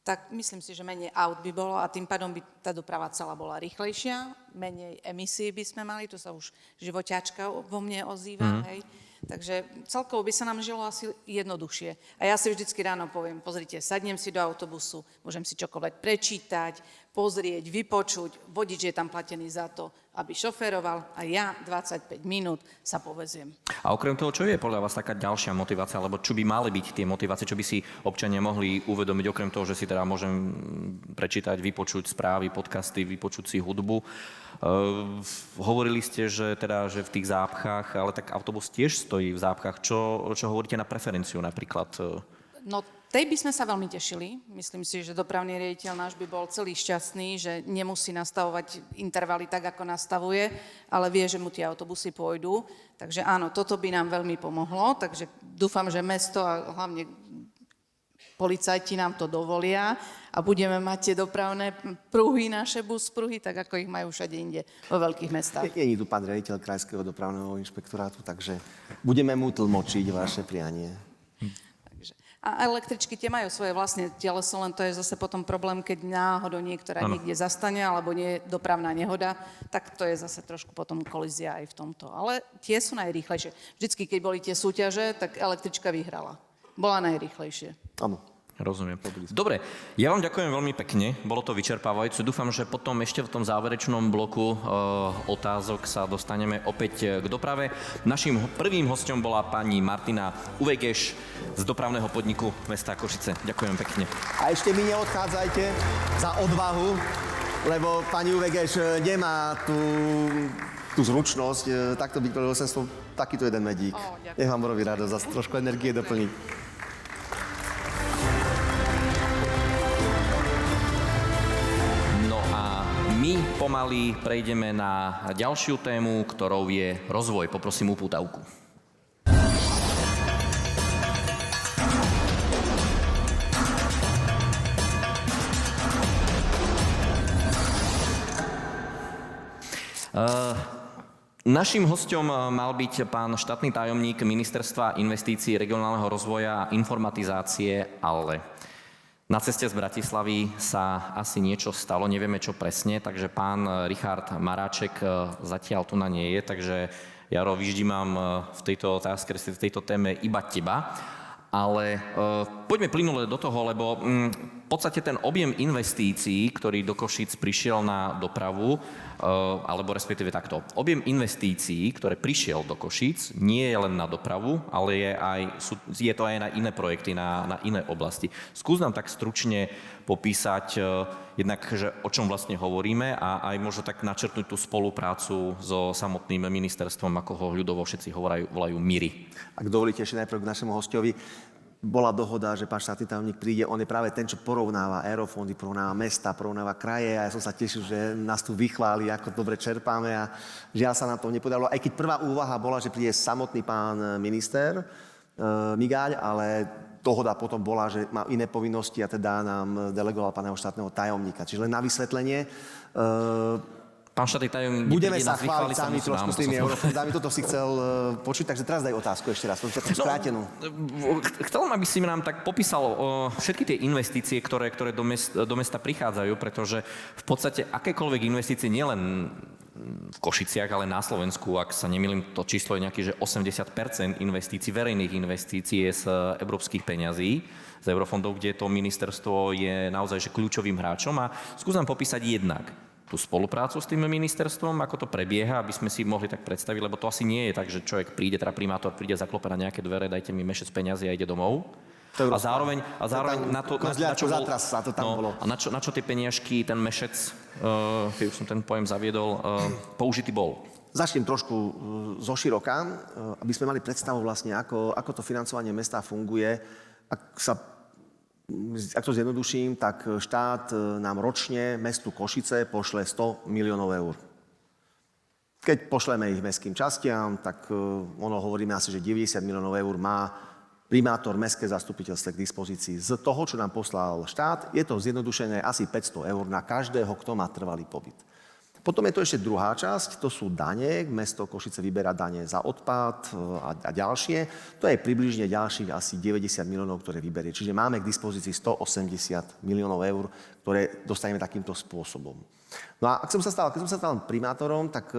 tak myslím si, že menej aut by bolo a tým pádom by tá doprava celá bola rýchlejšia, menej emisí by sme mali, to sa už živoťačka vo mne ozýva, hej. Takže celkovo by sa nám žilo asi jednoduchšie. A ja si vždycky ráno poviem, pozrite, sadnem si do autobusu, môžem si čokoľvek prečítať, pozrieť, vypočuť, vodič je tam platený za to, aby šoféroval a ja 25 minút sa poveziem. A okrem toho, čo je podľa vás taká ďalšia motivácia, alebo čo by mali byť tie motivácie, čo by si občania mohli uvedomiť, okrem toho, že si teda môžem prečítať, vypočuť správy, podcasty, vypočuť si hudbu. Hovorili ste, že v tých zápchách, ale tak autobus tiež stojí v zápchách. Čo hovoríte na preferenciu napríklad? No tej by sme sa veľmi tešili. Myslím si, že dopravný riaditeľ náš by bol celý šťastný, že nemusí nastavovať intervaly tak, ako nastavuje, ale vie, že mu tie autobusy pôjdu. Takže áno, toto by nám veľmi pomohlo. Takže dúfam, že mesto a hlavne policajti nám to dovolia a budeme mať tie dopravné pruhy, naše buspruhy, tak ako ich majú všade inde vo veľkých mestách. Je tu pán riaditeľ Krajského dopravného inšpektorátu, takže budeme mu tlmočiť vaše prianie. A električky tie majú svoje vlastné teleso, len to je zase potom problém, keď náhodou niektorá niekde zastane alebo nie je dopravná nehoda, tak to je zase trošku potom kolízia aj v tomto. Ale tie sú najrýchlejšie. Vždycky, keď boli tie súťaže, tak električka vyhrala. Bola najrýchlejšie. Áno. Rozumiem. Dobre, ja vám ďakujem veľmi pekne, bolo to vyčerpávajúce. Dúfam, že potom ešte v tom záverečnom bloku otázok sa dostaneme opäť k doprave. Naším prvým hosťom bola pani Martina Uvegeš z dopravného podniku mesta Košice. Ďakujem pekne. A ešte mi neodchádzajte za odvahu, lebo pani Uvegeš nemá tú zručnosť takto byť pre 800, takýto jeden medík. Nech vám robí radosť, zase trošku energie doplniť. My pomaly prejdeme na ďalšiu tému, ktorou je rozvoj. Poprosím upútavku. Naším hosťom mal byť pán štátny tajomník Ministerstva investícií, regionálneho rozvoja a informatizácie, ale na ceste z Bratislavy sa asi niečo stalo, nevieme čo presne, takže pán Richard Maráček zatiaľ tu nie je, takže Jaro, vyždímam v tejto otázke, v tejto téme iba teba. Ale poďme plynule do toho, lebo v podstate ten objem investícií, ktorý do Košíc prišiel na dopravu, alebo respektíve takto, objem investícií, ktoré prišiel do Košíc, nie je len na dopravu, ale je to aj na iné projekty, na iné oblasti. Skús nám tak stručne popísať jednak, že o čom vlastne hovoríme a aj možno tak načrtnúť tú spoluprácu so samotným ministerstvom, ako ho ľudovo všetci volajú MIRI. Ak dovolíte ešte najprv k našemu hosťovi, bola dohoda, že pán štátny tajomník príde, on je práve ten, čo porovnáva aerofondy, porovnáva mesta, porovnáva kraje a ja som sa tešil, že nás tu vychváli, ako dobre čerpáme a žiaľ sa nám to nepodarilo. Aj keď prvá úvaha bola, že príde samotný pán minister Migáľ, ale dohoda potom bola, že má iné povinnosti a teda nám delegoval páneho štátneho tajomníka. Čiže len na vysvetlenie. Pán štátny tajomník, budeme sa chváliť sami trošku s tými eurofondami. Toto si chcel počuť, takže teraz daj otázku ešte raz, takú skrátenú. Chcel, aby si nám tak popísal všetky tie investície, ktoré do mesta prichádzajú, pretože v podstate akékoľvek investície, nielen v Košiciach, ale na Slovensku, ak sa nemýlim, to číslo je nejaký, že 80% investícií, verejných investícií je z európskych peňazí, z eurofondov, kde to ministerstvo je naozaj že kľúčovým hráčom. A skús nám popísať jednak tú spoluprácu s tým ministerstvom, ako to prebieha, aby sme si mohli tak predstaviť, lebo to asi nie je tak, že človek príde, teda primátor príde, zaklope na nejaké dvere, dajte mi mešec peňazí a ide domov. A zároveň na čo tie peniažky, ten mešec, keď už som ten pojem zaviedol, použitý bol? Začnem trošku zoširoka, aby sme mali predstavu vlastne, ako to financovanie mesta funguje. Ak to zjednoduším, tak štát nám ročne mestu Košice pošle 100 miliónov eur. Keď pošleme ich mestským častiam, tak hovoríme asi, že 90 miliónov eur má primátor mestské zastupiteľstve k dispozícii. Z toho, čo nám poslal štát, je to zjednodušené asi 500 eur na každého, kto má trvalý pobyt. Potom je to ešte druhá časť, to sú dane. Mesto Košice vyberá dane za odpad a ďalšie. To je približne ďalších asi 90 miliónov, ktoré vyberie. Čiže máme k dispozícii 180 miliónov eur, ktoré dostaneme takýmto spôsobom. No a keď som sa stal primátorom, tak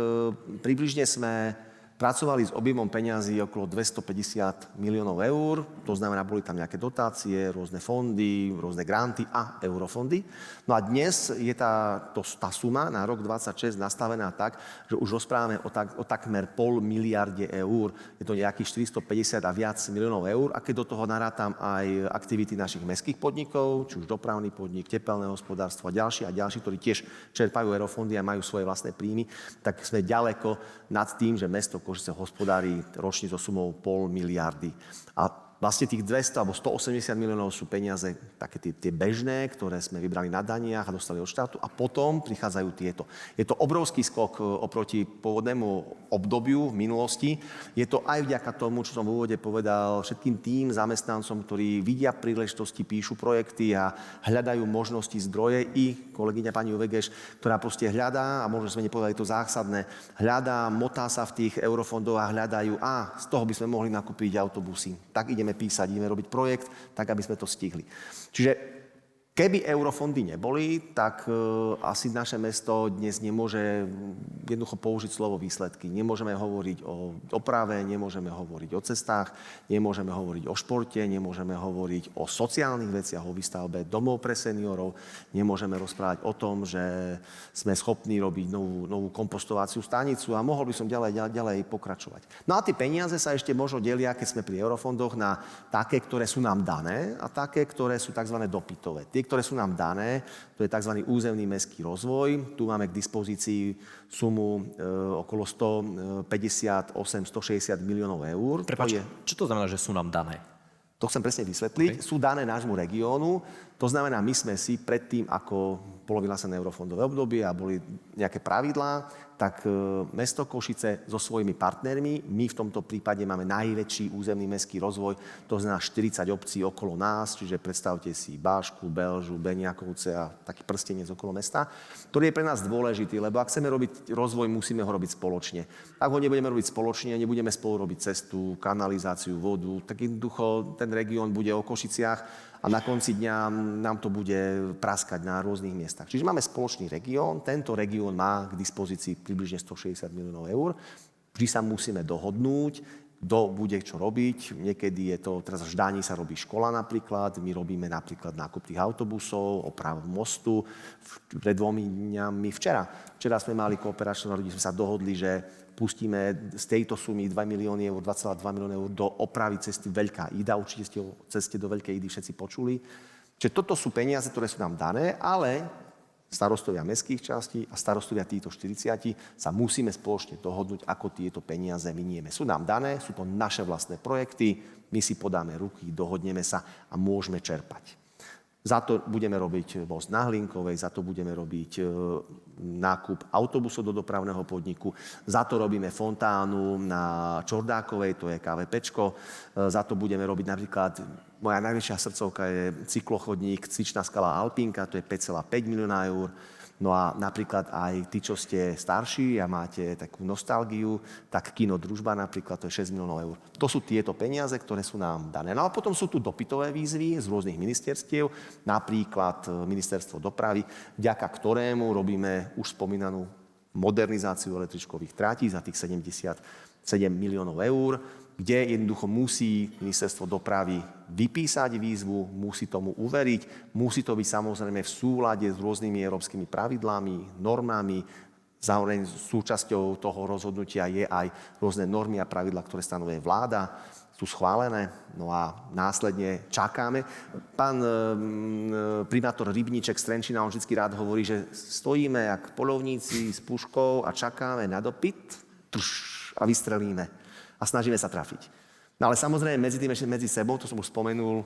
približne sme pracovali s objemom peňazí okolo 250 miliónov eur. To znamená, boli tam nejaké dotácie, rôzne fondy, rôzne granty a eurofondy. No a dnes je tá suma na rok 2026 nastavená tak, že už rozprávame o takmer 0,5 miliarde eur. Je to nejakých 450 a viac miliónov eur. A keď do toho narátam aj aktivity našich mestských podnikov, či už dopravný podnik, tepelné hospodárstvo a ďalší, ktorí tiež čerpajú eurofondy a majú svoje vlastné príjmy, tak sme ďaleko nad tým, že mesto Košice hospodári ročne so sumou 0,5 miliardy. A vlastne tých 200 alebo 180 miliónov sú peniaze také tie bežné, ktoré sme vybrali na daniach a dostali od štátu a potom prichádzajú tieto. Je to obrovský skok oproti pôvodnému obdobiu v minulosti. Je to aj vďaka tomu, čo som v úvode povedal, všetkým tým zamestnancom, ktorí vidia príležitosti, píšu projekty a hľadajú možnosti, zdroje, i kolegyňa pani Uvegeš, ktorá proste hľadá, a možno sme nepovedali to zásadné, hľadá, motá sa v tých eurofondoch a hľadajú, z toho by sme mohli nakúpiť autobusy. Tak ideme ideme robiť projekt, tak aby sme to stihli. Čiže keby eurofondy neboli, tak asi naše mesto dnes nemôže jednoducho použiť slovo výsledky. Nemôžeme hovoriť o doprave, nemôžeme hovoriť o cestách, nemôžeme hovoriť o športe, nemôžeme hovoriť o sociálnych veciach, o výstavbe domov pre seniorov, nemôžeme rozprávať o tom, že sme schopní robiť novú kompostovaciu stanicu a mohol by som ďalej pokračovať. No a tie peniaze sa ešte možno delia, keď sme pri eurofondoch, na také, ktoré sú nám dané a také, ktoré sú tzv. Dopytové. Ktoré sú nám dané, to je tzv. Územný mestský rozvoj. Tu máme k dispozícii sumu okolo 158-160 miliónov eur. Prepáč, čo to znamená, že sú nám dané? To chcem presne vysvetliť. Okay. Sú dané nášmu regiónu. To znamená, my sme si predtým, ako bolo vyhlásené eurofondové obdobie a boli nejaké pravidlá, tak mesto Košice so svojimi partnermi, my v tomto prípade máme najväčší územný mestský rozvoj, to znamená 40 obcí okolo nás, čiže predstavte si Bášku, Belžu, Beniakovce a taký prstenec okolo mesta, ktorý je pre nás dôležitý, lebo ak chceme robiť rozvoj, musíme ho robiť spoločne. Ak ho nebudeme robiť spoločne, nebudeme spolu robiť cestu, kanalizáciu, vodu, tak jednoducho ten región bude o Košiciach a na konci dňa nám to bude praskať na rôznych miestach. Čiže máme spoločný región, tento región má k dispozícii približne 160 miliónov eur. Vždy sa musíme dohodnúť, kto bude čo robiť. Niekedy je to, teraz v Ždáni sa robí škola napríklad, my robíme napríklad nákup tých autobusov, opravu mostu. Pred 2 dňami včera sme mali kooperačnú radu, sme sa dohodli, že pustíme z tejto sumy 2 milióny eur, 2,2 milióny eur do opravy cesty Veľká Ida. Určite ste o ceste do Veľkej Idy všetci počuli. Čiže toto sú peniaze, ktoré sú nám dané, ale starostovia mestských častí a starostovia týchto 40 sa musíme spoločne dohodnúť, ako tieto peniaze minieme. Sú nám dané, sú to naše vlastné projekty, my si podáme ruky, dohodneme sa a môžeme čerpať. Za to budeme robiť most na Hlinkovej, za to budeme robiť nákup autobusov do dopravného podniku, za to robíme fontánu na Čordákovej, to je KVPčko, za to budeme robiť napríklad, moja najväčšia srdcovka je cyklochodník Cvičná skala Alpinka, to je 5,5 milióna eur. No a napríklad aj tí, čo ste starší a máte takú nostalgiu, tak kino Družba napríklad, to je 6 miliónov eur. To sú tieto peniaze, ktoré sú nám dané. No a potom sú tu dopytové výzvy z rôznych ministerstiev, napríklad ministerstvo dopravy, vďaka ktorému robíme už spomínanú modernizáciu električkových trátí za tých 77 miliónov eur. kde jednoducho musí ministerstvo dopravy vypísať výzvu, musí tomu uveriť, musí to byť samozrejme v súlade s rôznymi európskymi pravidlami, normami. Zároveň súčasťou toho rozhodnutia je aj rôzne normy a pravidlá, ktoré stanovuje vláda, sú schválené, no a následne čakáme. Pán primátor Rybníček z Trenčína, on vždy rád hovorí, že stojíme jak poľovníci s puškou a čakáme na dopyt a vystrelíme a snažíme sa trafiť. No ale samozrejme medzi sebou, to som už spomenul,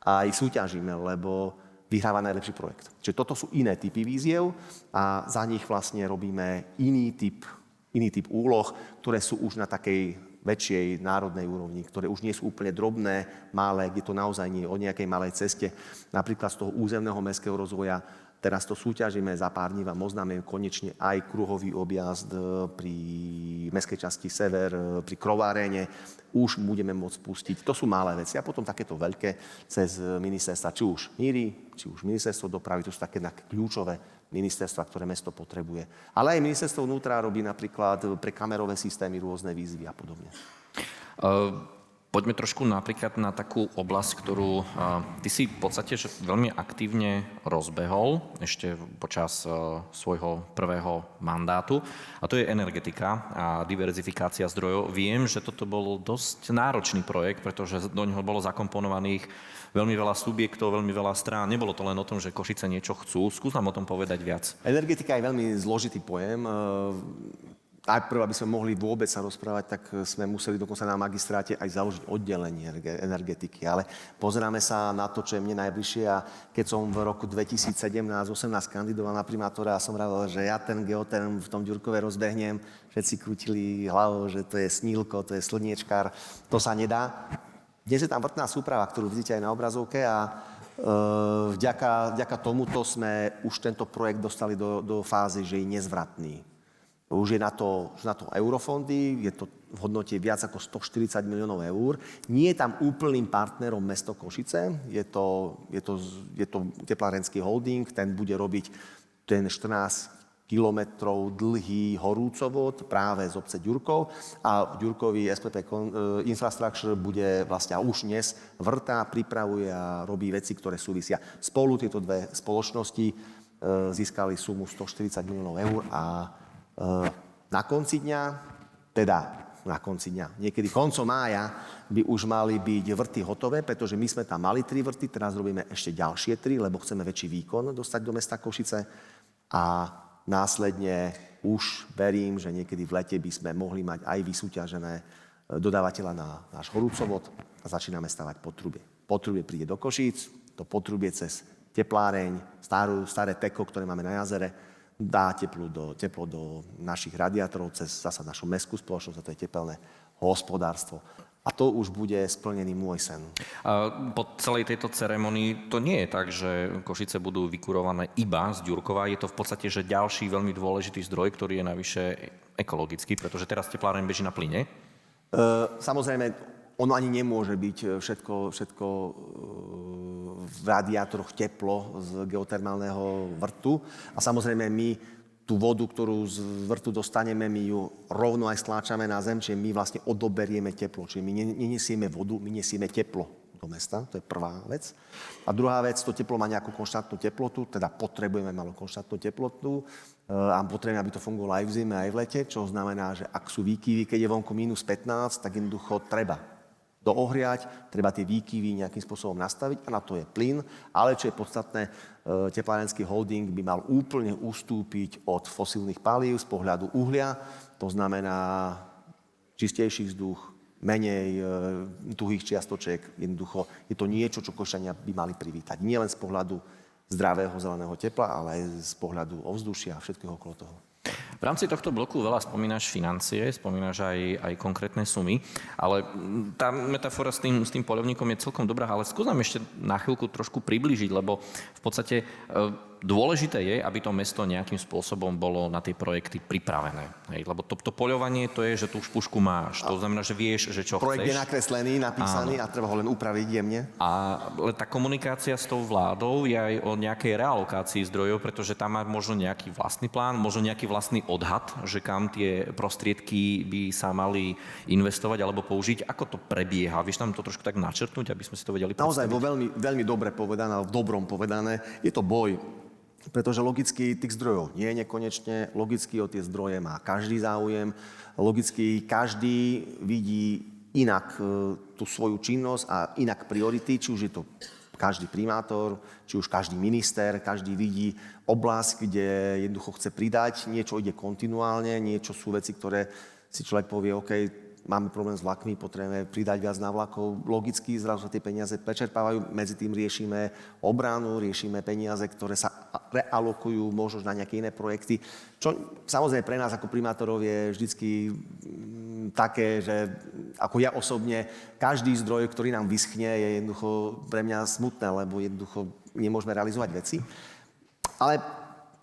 aj súťažíme, lebo vyhráva najlepší projekt. Čiže toto sú iné typy víziev a za nich vlastne robíme iný typ úloh, ktoré sú už na takej väčšej národnej úrovni, ktoré už nie sú úplne drobné, malé, kde to naozaj nie je o nejakej malej ceste. Napríklad z toho územného mestského rozvoja, teraz to súťažíme, za pár dní vám oznámim konečne aj kruhový objazd pri mestskej časti Sever, pri Krováréne, už budeme môcť pustiť. To sú malé veci. A potom takéto veľké cez ministerstva, či už MIRI, či už ministerstvo dopravy, to sú také kľúčové ministerstva, ktoré mesto potrebuje. Ale aj ministerstvo vnútra robí napríklad pre kamerové systémy rôzne výzvy a podobne. Poďme trošku napríklad na takú oblasť, ktorú ty si v podstate že veľmi aktívne rozbehol ešte počas svojho prvého mandátu, a to je energetika a diverzifikácia zdrojov. Viem, že toto bol dosť náročný projekt, pretože do neho bolo zakomponovaných veľmi veľa subjektov, veľmi veľa strán. Nebolo to len o tom, že Košice niečo chcú. Skús nám o tom povedať viac. Energetika je veľmi zložitý pojem. Najprv, aby sme mohli vôbec sa rozprávať, tak sme museli dokonca na magistráte aj založiť oddelenie energetiky. Ale pozeráme sa na to, čo je mne najbližšie. A keď som v roku 2017-18 kandidoval na primátora a som vravel, že ja ten geoterm v tom Ďurkove rozbehnem, všetci krútili hlavou, že to je snílko, to je slniečkár, to sa nedá. Dnes je tam vrtná súprava, ktorú vidíte aj na obrazovke a vďaka tomuto sme už tento projekt dostali do fázy, že je nezvratný. Už je na to eurofondy, je to v hodnote viac ako 140 miliónov eur. Nie je tam úplným partnerom mesto Košice, je to teplárenský holding, ten bude robiť ten 14 kilometrov dlhý horúcovod práve z obce Ďurkov a Ďurkový SPP Infrastructure bude vlastne už dnes vrtá, pripravuje a robí veci, ktoré súvisia. Spolu tieto dve spoločnosti získali sumu 140 miliónov eur a na konci dňa, niekedy koncom mája by už mali byť vrty hotové, pretože my sme tam mali 3 vrty, teraz robíme ešte ďalšie 3, lebo chceme väčší výkon dostať do mesta Košice a následne už verím, že niekedy v lete by sme mohli mať aj vysúťažené dodávateľa na náš horúcovod a začíname stavať potrubie. Potrubie príde do Košíc, to potrubie cez tepláreň, staré teko, ktoré máme na jazere, dá teplo do našich radiátorov cez zasa našu mestskú spoločnosť, a to je tepelné hospodárstvo. A to už bude splnený môj sen. Po celej tejto ceremonii to nie je tak, že Košice budú vykurované iba z Ďurkova. Je to v podstate, že ďalší veľmi dôležitý zdroj, ktorý je navyše ekologický, pretože teraz tepláreň beží na plyne. Samozrejme, ono ani nemôže byť všetko v radiátoroch teplo z geotermálneho vrtu. A samozrejme my tú vodu, ktorú z vrtu dostaneme, my ju rovno aj stláčame na zem, čiže my vlastne odoberieme teplo. Čiže my nenesieme vodu, my nesieme teplo do mesta, to je prvá vec. A druhá vec, to teplo má nejakú konštantnú teplotu, teda potrebujeme malú konštantnú teplotu a potrebujeme, aby to fungovalo aj v zime, aj v lete, čo znamená, že ak sú výkyvy, keď je vonku minus 15, tak jednoducho treba doohriať, treba tie výkyvy nejakým spôsobom nastaviť a na to je plyn, ale čo je podstatné, teplárenský holding by mal úplne ustúpiť od fosílnych palív z pohľadu uhlia, to znamená čistejší vzduch, menej tuhých čiastočiek, jednoducho je to niečo, čo Košťania by mali privítať. Nie len z pohľadu zdravého zeleného tepla, ale aj z pohľadu ovzdušia a všetkého okolo toho. V rámci tohto bloku veľa spomínaš financie, spomínaš aj konkrétne sumy, ale tá metafora s tým poľovníkom je celkom dobrá, ale skús nám ešte na chvíľku trošku priblížiť, lebo v podstate Dôležité je, aby to mesto nejakým spôsobom bolo na tie projekty pripravené. Hej, lebo to poľovanie to je, že tú už pušku máš. To znamená, že vieš, že čo Projekt je chceš. nakreslený, napísaný a treba ho len upraviť jemne. Ale tá komunikácia s tou vládou je aj o nejakej realokácii zdrojov, pretože tam má možno nejaký vlastný plán, možno nejaký vlastný odhad, že kam tie prostriedky by sa mali investovať alebo použiť. Ako to prebieha? Vieš tam to trošku tak načrtnúť, aby sme si to vedeli predstaviť? Naozaj, veľmi, veľmi dobre povedané, ale v dobrom povedané, je to boj. Pretože logicky tých zdrojov nie je nekonečne, logicky o tie zdroje má každý záujem, logicky každý vidí inak tú svoju činnosť a inak priority, či už je to každý primátor, či už každý minister, každý vidí oblasť, kde jednoducho chce pridať, niečo ide kontinuálne, niečo sú veci, ktoré si človek povie, OK, máme problém s vlakmi, potrebujeme pridať viac na vlakov. Logicky zrazu sa tie peniaze prečerpávajú, medzi tým riešime obranu, riešime peniaze, ktoré sa realokujú možno na nejaké iné projekty. Čo samozrejme pre nás ako primátorov je vždycky také, že ako ja osobne, každý zdroj, ktorý nám vyschne, je jednoducho pre mňa smutné, lebo jednoducho nemôžeme realizovať veci. Ale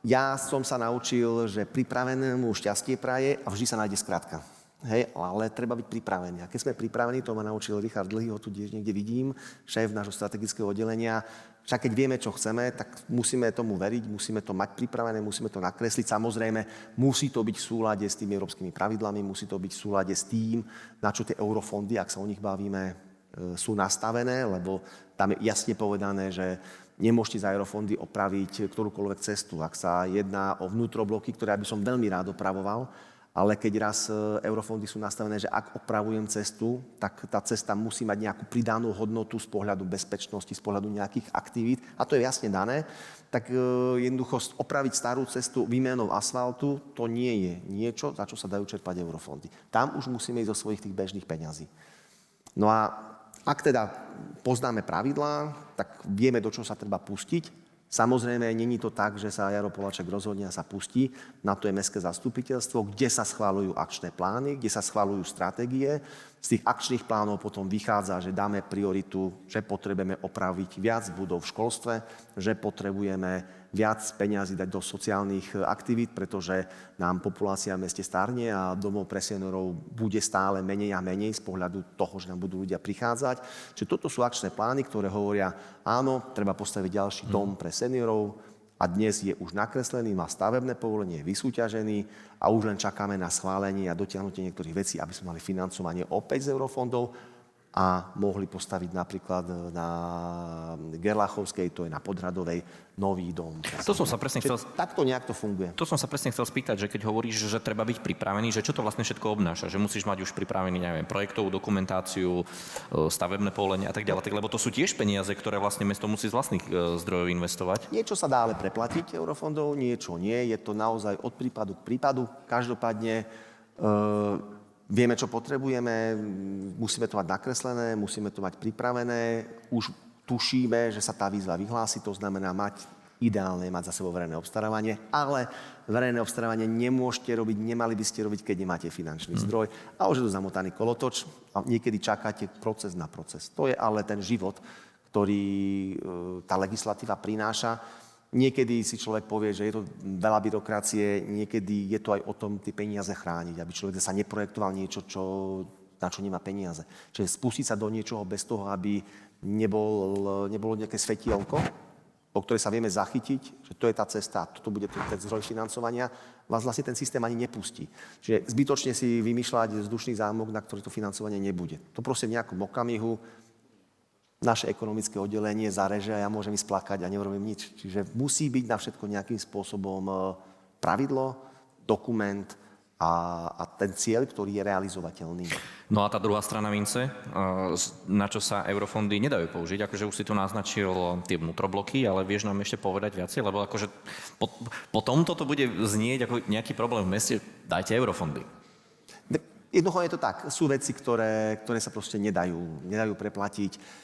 ja som sa naučil, že pripravenému šťastie praje a vždy sa nájde skratka. Hej, ale treba byť pripravený. A keď sme pripravení, to ma naučil Richard Dlhý, ho tu niekde vidím, šéf nášho strategického oddelenia. Však keď vieme, čo chceme, tak musíme tomu veriť, musíme to mať pripravené, musíme to nakresliť. Samozrejme, musí to byť v súlade s tými európskymi pravidlami, musí to byť v súlade s tým, na čo tie eurofondy, ak sa o nich bavíme, sú nastavené, lebo tam je jasne povedané, že nemôžete za eurofondy opraviť ktorúkoľvek cestu. Ak sa jedná o vnútrobloky, ktoré by som veľmi rád opravoval, ale keď raz eurofondy sú nastavené, že ak opravujem cestu, tak tá cesta musí mať nejakú pridanú hodnotu z pohľadu bezpečnosti, z pohľadu nejakých aktivít, a to je jasne dané, tak jednoducho opraviť starú cestu výmenou asfaltu, to nie je niečo, za čo sa dajú čerpať eurofondy. Tam už musíme ísť zo svojich tých bežných peňazí. No a ak teda poznáme pravidlá, tak vieme, do čoho sa treba pustiť. Samozrejme, není to tak, že sa Jaro Poláček rozhodne a sa pustí. Na to je mestské zastupiteľstvo, kde sa schvaľujú akčné plány, kde sa schvaľujú stratégie. Z tých akčných plánov potom vychádza, že dáme prioritu, že potrebujeme opraviť viac budov v školstve, že potrebujeme viac peňazí dať do sociálnych aktivít, pretože nám populácia v meste starne a domov pre seniorov bude stále menej a menej z pohľadu toho, že nám budú ľudia prichádzať. Čiže toto sú akčné plány, ktoré hovoria, áno, treba postaviť ďalší dom pre seniorov a dnes je už nakreslený, má stavebné povolenie, je vysúťažený a už len čakáme na schválenie a dotiahnutie niektorých vecí, aby sme mali financovanie opäť z eurofondov a mohli postaviť napríklad na Gerlachovskej, to je na Podhradovej, nový dom. To som sa presne chcel... Takto nejak to funguje. To som sa presne chcel spýtať, že keď hovoríš, že treba byť pripravený, že čo to vlastne všetko obnáša, že musíš mať už pripravený, neviem, projektovú dokumentáciu, stavebné povolenie a tak ďalej, lebo to sú tiež peniaze, ktoré vlastne mesto musí z vlastných zdrojov investovať. Niečo sa dá ale preplatiť eurofondov, niečo nie, je to naozaj od prípadu k prípadu. Každopádne vieme, čo potrebujeme, musíme to mať nakreslené, musíme to mať pripravené, už tušíme, že sa tá výzva vyhlási, to znamená ideálne mať za sebou verejné obstarávanie, ale verejné obstarávanie nemôžete robiť, nemali by ste robiť, keď nemáte finančný zdroj a už je to zamotaný kolotoč a niekedy čakáte proces na proces. To je ale ten život, ktorý tá legislatíva prináša. Niekedy si človek povie, že je to veľa byrokracie, niekedy je to aj o tom tie peniaze chrániť, aby človek sa neprojektoval niečo, na čo nemá peniaze. Čiže spustiť sa do niečoho bez toho, aby nebolo nejaké svetielko, o ktoré sa vieme zachytiť, že to je tá cesta, toto bude ten zdroj financovania, vás vlastne ten systém ani nepustí. Čiže zbytočne si vymýšľať vzdušný zámok, na ktorý to financovanie nebude. To proste v nejakom okamihu naše ekonomické oddelenie zareže a ja môžem ísť plakať a neurobím nič. Čiže musí byť na všetko nejakým spôsobom pravidlo, dokument a ten cieľ, ktorý je realizovateľný. No a tá druhá strana mince, na čo sa eurofondy nedajú použiť, akože už si tu naznačil tie vnútrobloky, ale vieš nám ešte povedať viacej, lebo akože po tomto to bude znieť ako nejaký problém v meste, dajte eurofondy. Jednoducho je to tak, sú veci, ktoré sa proste nedajú preplatiť.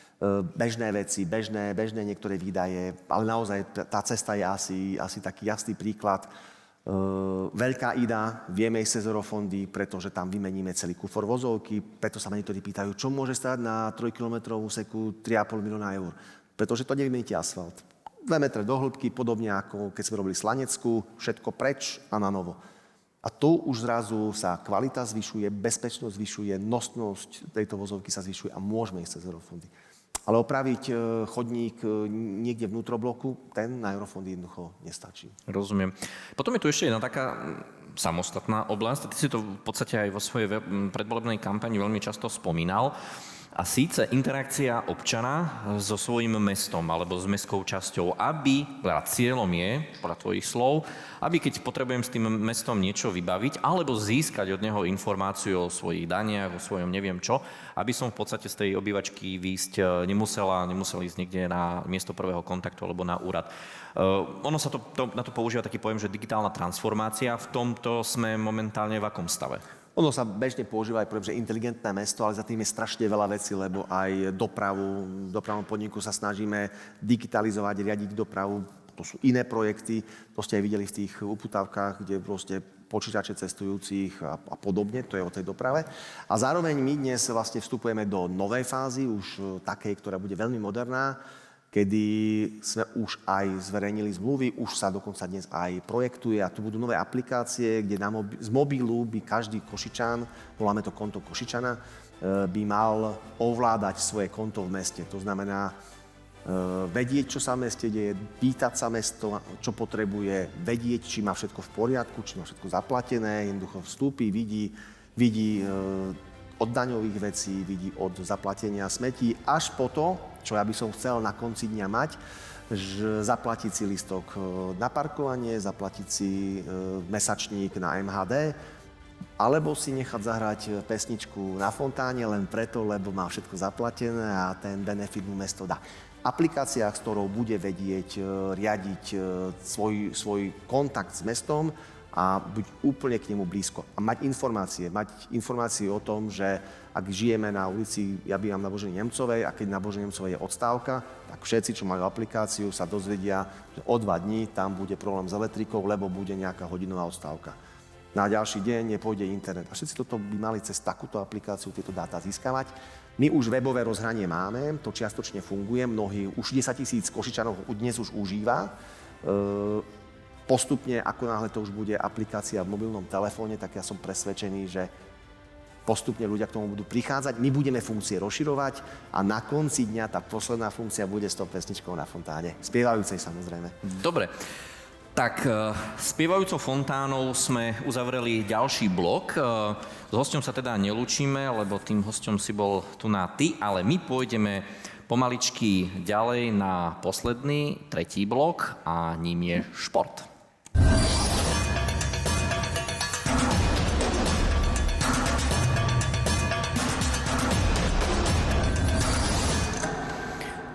Bežné veci, bežné niektoré výdaje, ale naozaj tá cesta je asi taký jasný príklad. Veľká Ida, vieme ísť cez eurofondy, pretože tam vymeníme celý kufor vozovky, preto sa ma niektorí pýtajú, čo môže stáť na 3-kilometrovú úseku 3,5 milióna eur. Pretože to nevymeníte asfalt. 2 metre do hĺbky, podobne ako keď sme robili Slanecku, všetko preč a na novo. A tu už zrazu sa kvalita zvyšuje, bezpečnosť zvyšuje, nosnosť tejto vozovky sa zvyšuje a môžeme ísť cez eurofondy. Ale opraviť chodník niekde vnútrobloku, ten na eurofondy jednoducho nestačí. Rozumiem. Potom je tu ešte jedna taká samostatná oblasť. Ty si to v podstate aj vo svojej predvolebnej kampani veľmi často spomínal. A síce interakcia občana so svojím mestom alebo s mestskou časťou, aby, cieľom je, podľa tvojich slov, aby keď potrebujem s tým mestom niečo vybaviť alebo získať od neho informáciu o svojich daniach, o svojom neviem čo, aby som v podstate z tej obývačky výjsť nemusel ísť niekde na miesto prvého kontaktu alebo na úrad. Ono sa na to používa taký pojem, že digitálna transformácia. V tomto sme momentálne v akom stave? Ono sa bežne používa aj pojem, že inteligentné mesto, ale za tým je strašne veľa vecí, lebo aj v dopravnom podniku sa snažíme digitalizovať, riadiť dopravu. To sú iné projekty, to ste aj videli v tých uputávkach, kde proste počítače cestujúcich a podobne, to je o tej doprave. A zároveň my dnes vlastne vstupujeme do novej fázy, už takej, ktorá bude veľmi moderná, kedy sme už aj zverejnili zmluvy, už sa dokonca dnes aj projektuje a tu budú nové aplikácie, kde z mobilu by každý Košičan, voláme to konto Košičana, by mal ovládať svoje konto v meste. To znamená vedieť, čo sa v meste deje, pýtať sa mesto, čo potrebuje, vedieť, či má všetko v poriadku, či má všetko zaplatené, jednoducho vstúpi, vidí od daňových vecí, vidí od zaplatenia smetí, až po to, čo ja by som chcel na konci dňa mať, že zaplatiť si listok na parkovanie, zaplatiť si mesačník na MHD, alebo si nechať zahrať pesničku na fontáne len preto, lebo má všetko zaplatené a ten benefit mu mesto dá. Aplikácia, s ktorou bude vedieť riadiť svoj kontakt s mestom, a byť úplne k nemu blízko. A mať informácie o tom, že ak žijeme na ulici, ja bývam na Božej Nemcovej a keď na Božej Nemcovej je odstávka, tak všetci, čo majú aplikáciu, sa dozvedia, že o 2 dní tam bude problém s elektrikou, lebo bude nejaká hodinová odstávka. Na ďalší deň nepôjde internet. A všetci toto by mali cez takúto aplikáciu tieto dáta získavať. My už webové rozhranie máme, to čiastočne funguje, už 10 000 Košičanov dnes už užíva. Postupne, ako náhle to už bude aplikácia v mobilnom telefóne, tak ja som presvedčený, že postupne ľudia k tomu budú prichádzať. My budeme funkcie rozširovať a na konci dňa tá posledná funkcia bude s tou pesničkou na fontáne. Spievajúcej samozrejme. Dobre. Tak spievajúcou fontánou sme uzavreli ďalší blok. S hosťom sa teda nelúčime, lebo tým hosťom si bol tu na ty, ale my pôjdeme pomaličky ďalej na posledný, tretí blok a ním je šport.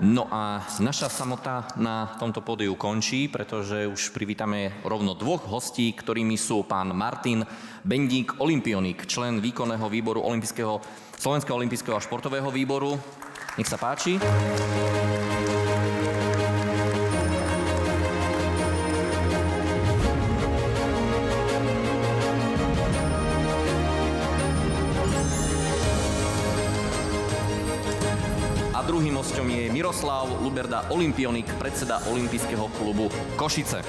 No a naša samota na tomto pódiu končí, pretože už privítame rovno 2 hostí, ktorými sú pán Martin Bendík, olympionik, člen výkonného výboru Slovenského olympijského a športového výboru. Nech sa páči. A druhým hosťom je Miroslav Luberda, olympionik, predseda Olympijského klubu Košice.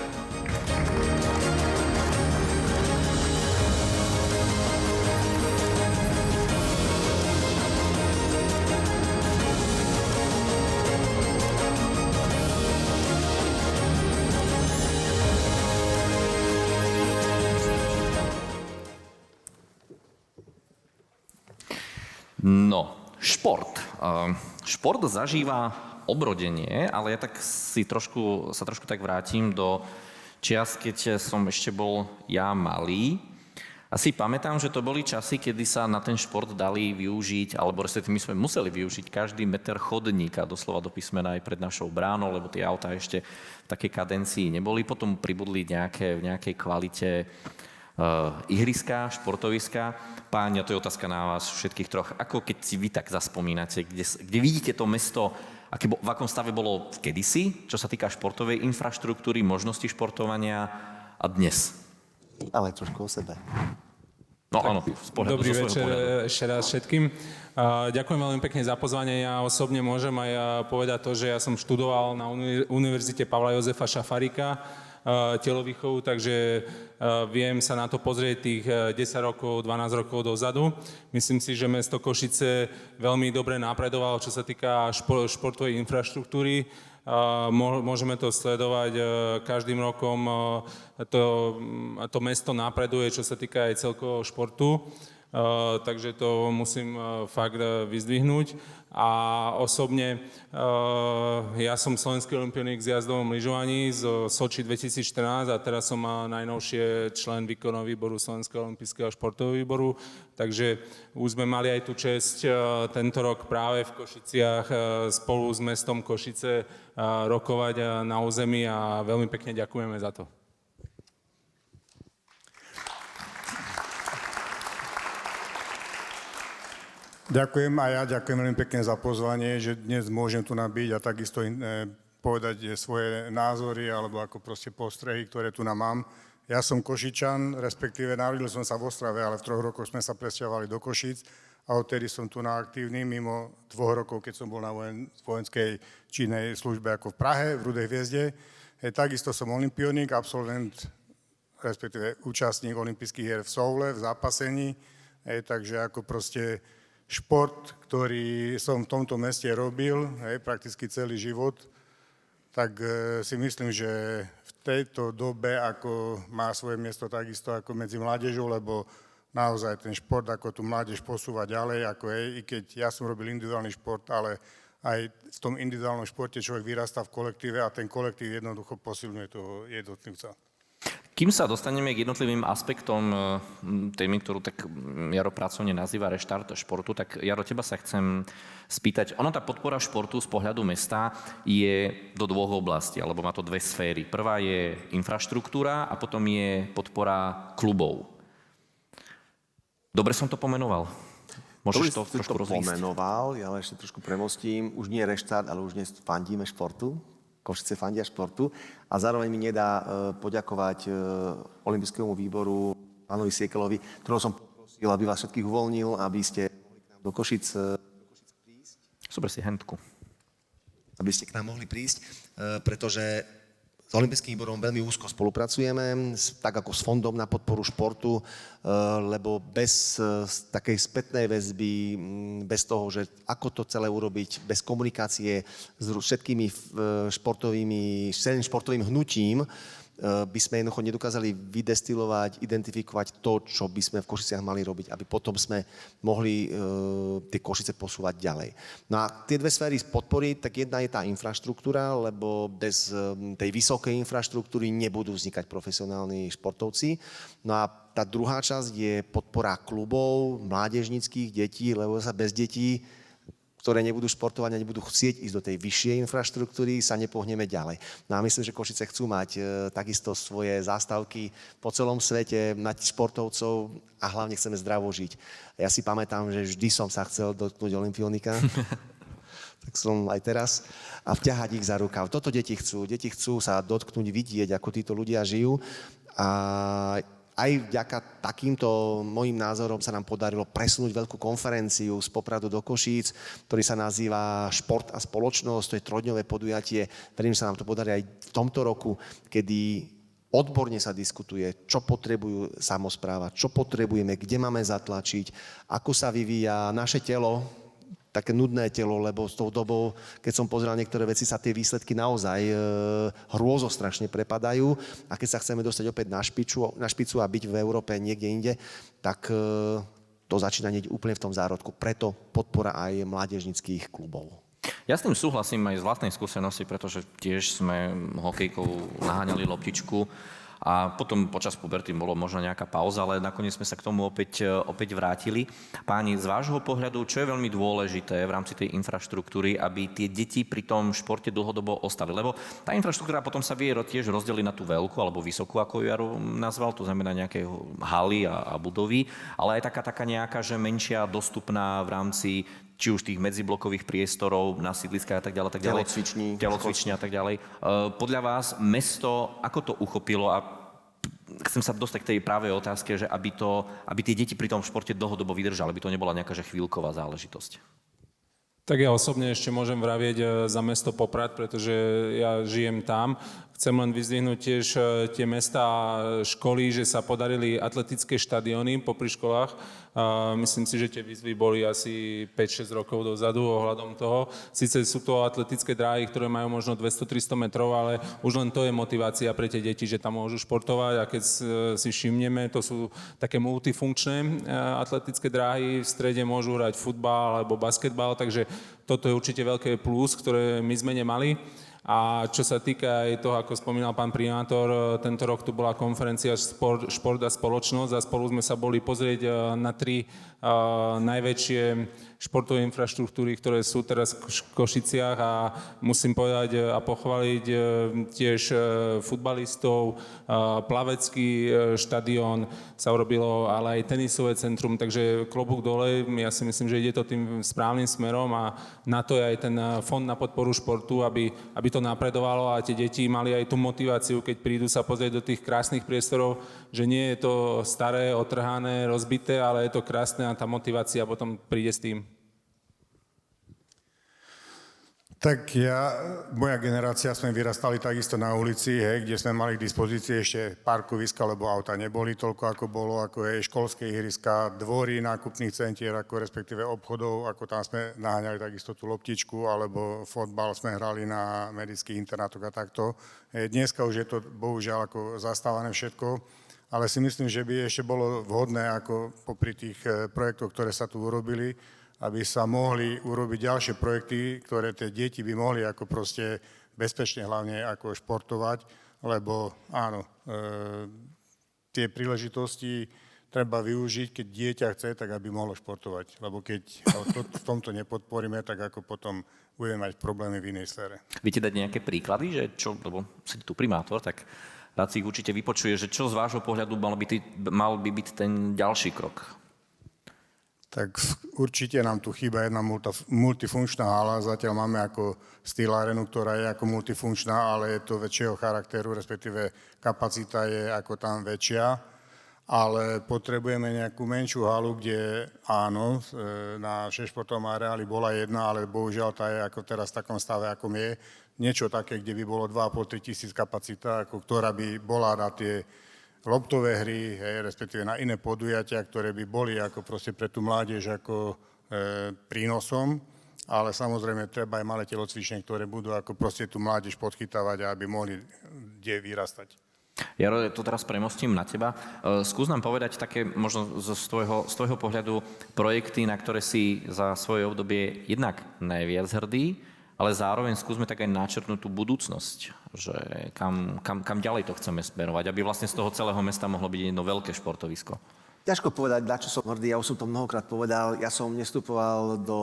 No, šport. Šport zažíva obrodenie, ale ja sa trošku tak vrátim do čias, keď som ešte bol ja malý. Asi pamätám, že to boli časy, kedy sa na ten šport dali využiť, alebo respektíve my sme museli využiť každý meter chodníka, doslova do písmena aj pred našou bránou, lebo tie autá ešte v takej kadencii neboli. Potom pribudli v nejakej kvalite ihriska, športoviska. Páňa, to je otázka na vás všetkých troch. Ako keď si vy tak zaspomínate, kde vidíte to mesto, v akom stave bolo kedysi, čo sa týka športovej infraštruktúry, možnosti športovania a dnes? Ale trošku o sebe. No áno, z pohľadu Dobrý zo svojho večer pohľadu. ešte raz všetkým. Ďakujem veľmi pekne za pozvanie. Ja osobne môžem aj povedať to, že ja som študoval na Univerzite Pavla Jozefa Šafárika telovýchovu, takže viem sa na to pozrieť tých 10 rokov, 12 rokov dozadu. Myslím si, že mesto Košice veľmi dobre napredovalo, čo sa týka športovej infraštruktúry. Môžeme to sledovať každým rokom. To mesto napreduje, čo sa týka aj celkového športu. Takže to musím fakt vyzdvihnúť. A osobne ja som slovenský olympionik z jazdovom lyžovaní z Soči 2014 a teraz som najnovšie člen výkonného výboru Slovenského olympijského športového výboru. Takže už sme mali aj tú česť tento rok práve v Košiciach spolu s mestom Košice rokovať na území a veľmi pekne ďakujeme za to. Ďakujem a ja ďakujem veľmi pekne za pozvanie, že dnes môžem tu nabyť a takisto povedať svoje názory alebo ako proste postrehy, ktoré tu mám. Ja som Košičan, respektíve narodil som sa v Ostrave, ale v 3 rokoch sme sa presťahovali do Košíc a odtedy som tu na aktívny, mimo 2 rokov, keď som bol na vojenskej činnej službe ako v Prahe, v Rudej hviezde. Takisto som olympionik, absolvent, respektíve účastník olympijských hier v Soule, v zápasení, takže ako proste šport, ktorý som v tomto meste robil, prakticky celý život, tak si myslím, že v tejto dobe ako má svoje miesto takisto ako medzi mládežou, lebo naozaj ten šport, ako tu mládež posúva ďalej, ako i keď ja som robil individuálny šport, ale aj v tom individuálnom športe človek vyrastá v kolektíve a ten kolektív jednoducho posilňuje toho jednotlivca. Kým sa dostaneme k jednotlivým aspektom témy, ktorú tak Jaro pracovne nazýva reštart športu, tak Jaro, teba sa chcem spýtať. Tá podpora športu z pohľadu mesta je do 2 oblastí, alebo má to 2 sféry. Prvá je infraštruktúra a potom je podpora klubov. Dobre som to pomenoval? Môžeš to trošku rozvísť? Pomenoval, ja ešte trošku premostím. Už nie reštart, ale už dnes fandíme športu. Košice fandia športu a zároveň mi nedá poďakovať Olympijskému výboru pánovi Siekelovi, ktorého som poprosil, aby vás všetkých uvoľnil, aby ste mohli k nám do Košic prísť. Super si hentku. Aby ste k nám mohli prísť, pretože s Olympijským výborom veľmi úzko spolupracujeme, tak ako s Fondom na podporu športu, lebo bez takej spätnej väzby, bez toho, že ako to celé urobiť, bez komunikácie s všetkými celým športovým hnutím, by sme jednoducho nedokázali vydestilovať, identifikovať to, čo by sme v Košiciach mali robiť, aby potom sme mohli tie Košice posúvať ďalej. No a tie 2 sféry podpory, tak jedna je tá infraštruktúra, lebo bez tej vysokej infraštruktúry nebudú vznikať profesionálni športovci. No a tá druhá časť je podpora klubov, mládežníckych detí, lebo sa bez detí, ktoré nebudú športovať a nebudú chcieť ísť do tej vyššej infraštruktúry, sa nepohneme ďalej. No a myslím, že Košice chcú mať takisto svoje zástavky po celom svete, mať športovcov a hlavne chceme zdravo žiť. Ja si pamätám, že vždy som sa chcel dotknúť olympionika, tak som aj teraz, a vťahať ich za rukav. Toto deti chcú. Deti chcú sa dotknúť, vidieť, ako títo ľudia žijú. A aj vďaka takýmto mojim názorom sa nám podarilo presunúť veľkú konferenciu z Popradu do Košíc, ktorý sa nazýva Šport a spoločnosť. To je 3-dňové podujatie. Verím, že sa nám to podarí aj v tomto roku, kedy odborne sa diskutuje, čo potrebujú samospráva, čo potrebujeme, kde máme zatlačiť, ako sa vyvíja naše telo, také nudné telo, lebo s tou dobou, keď som pozeral niektoré veci, sa tie výsledky naozaj hrôzostrašne prepadajú a keď sa chceme dostať opäť na špicu a byť v Európe niekde inde, tak to začína nieť úplne v tom zárodku. Preto podpora aj mládežnických klubov. Ja s tým súhlasím aj z vlastnej skúsenosti, pretože tiež sme hokejkou naháňali loptičku a potom počas puberty bolo možno nejaká pauza, ale nakoniec sme sa k tomu opäť vrátili. Páni, z vášho pohľadu, čo je veľmi dôležité v rámci tej infraštruktúry, aby tie deti pri tom športe dlhodobo ostali? Lebo tá infraštruktúra potom sa vie tiež rozdeliť na tú veľkú alebo vysokú, ako ju Jaro nazval, to znamená nejaké haly a budovy, ale aj taká nejaká, že menšia, dostupná v rámci či už tých medziblokových priestorov na sídliskách a tak ďalej, telocvične a tak ďalej. Podľa vás mesto, ako to uchopilo a chcem sa dostať k tej právej otázke, že aby tie deti pri tom športe dlhodobo vydržali, aby to nebola nejaká že chvíľková záležitosť. Tak ja osobne ešte môžem vravieť za mesto Poprad, pretože ja žijem tam. Chcem len vyzdvihnúť tiež tie mestá a školy, že sa podarili atletické štadióny popri školách. Myslím si, že tie výzvy boli asi 5-6 rokov dozadu ohľadom toho. Sice sú to atletické dráhy, ktoré majú možno 200-300 metrov, ale už len to je motivácia pre tie deti, že tam môžu športovať a keď si všimneme, to sú také multifunkčné atletické dráhy, v strede môžu hrať futbal alebo basketbal, takže toto je určite veľké plus, ktoré my sme nemali. A čo sa týka aj toho, ako spomínal pán primátor, tento rok tu bola konferencia Šport a spoločnosť a spolu sme sa boli pozrieť na 3 najväčšie športové infraštruktúry, ktoré sú teraz v Košiciach a musím povedať a pochváliť tiež futbalistov, plavecký štadión sa urobilo, ale aj tenisové centrum, takže klobúk dole, ja si myslím, že ide to tým správnym smerom a na to je aj ten fond na podporu športu, aby to napredovalo a tie deti mali aj tú motiváciu, keď prídu sa pozrieť do tých krásnych priestorov, že nie je to staré, otrhané, rozbité, ale je to krásne a tá motivácia potom príde s tým. Tak moja generácia sme vyrastali takisto na ulici, kde sme mali k dispozícii ešte parkoviska, lebo auta neboli toľko, ako bolo, ako je školské ihriska, dvory nákupných centier, ako respektíve obchodov, ako tam sme naháňali takisto tú loptičku, alebo fotbal sme hrali na medických internátoch a takto. Dneska už je to bohužiaľ ako zastávané všetko, ale si myslím, že by ešte bolo vhodné, ako popri tých projektoch, ktoré sa tu urobili, aby sa mohli urobiť ďalšie projekty, ktoré tie deti by mohli ako proste bezpečne hlavne ako športovať, lebo áno, tie príležitosti treba využiť, keď dieťa chce, tak aby mohlo športovať. Lebo keď v tomto nepodporíme, tak ako potom budeme mať problémy v inej sfére. Viete dať nejaké príklady, že čo, lebo si tu primátor, tak rád si ich určite vypočuje, že čo z vášho pohľadu mal by byť ten ďalší krok? Tak určite nám tu chýba jedna multifunkčná hala. Zatiaľ máme ako Steel Arenu, ktorá je ako multifunkčná, ale je to väčšieho charakteru, respektíve kapacita je ako tam väčšia. Ale potrebujeme nejakú menšiu halu, kde áno, na športovom areáli bola jedna, ale bohužiaľ tá je ako teraz v takom stave, ako je. Niečo také, kde by bolo 2,5-3 tisíc kapacita, ako ktorá by bola na tie loptové hry, respektíve na iné podujatia, ktoré by boli ako proste pre tú mládež ako prínosom, ale samozrejme treba aj malé telocvične, ktoré budú ako proste tú mládež podchytávať, aby mohli kde vyrastať. Jaro, to teraz premostím na teba. Skús nám povedať také, možno z tvojho pohľadu, projekty, na ktoré si za svoje obdobie jednak najviac hrdý, ale zároveň skúsme tak aj načrtnúť tú budúcnosť, že kam ďalej to chceme smerovať, aby vlastne z toho celého mesta mohlo byť jedno veľké športovisko. Ťažko povedať, na čo som hrdý, ja už som to mnohokrát povedal, ja som nestupoval do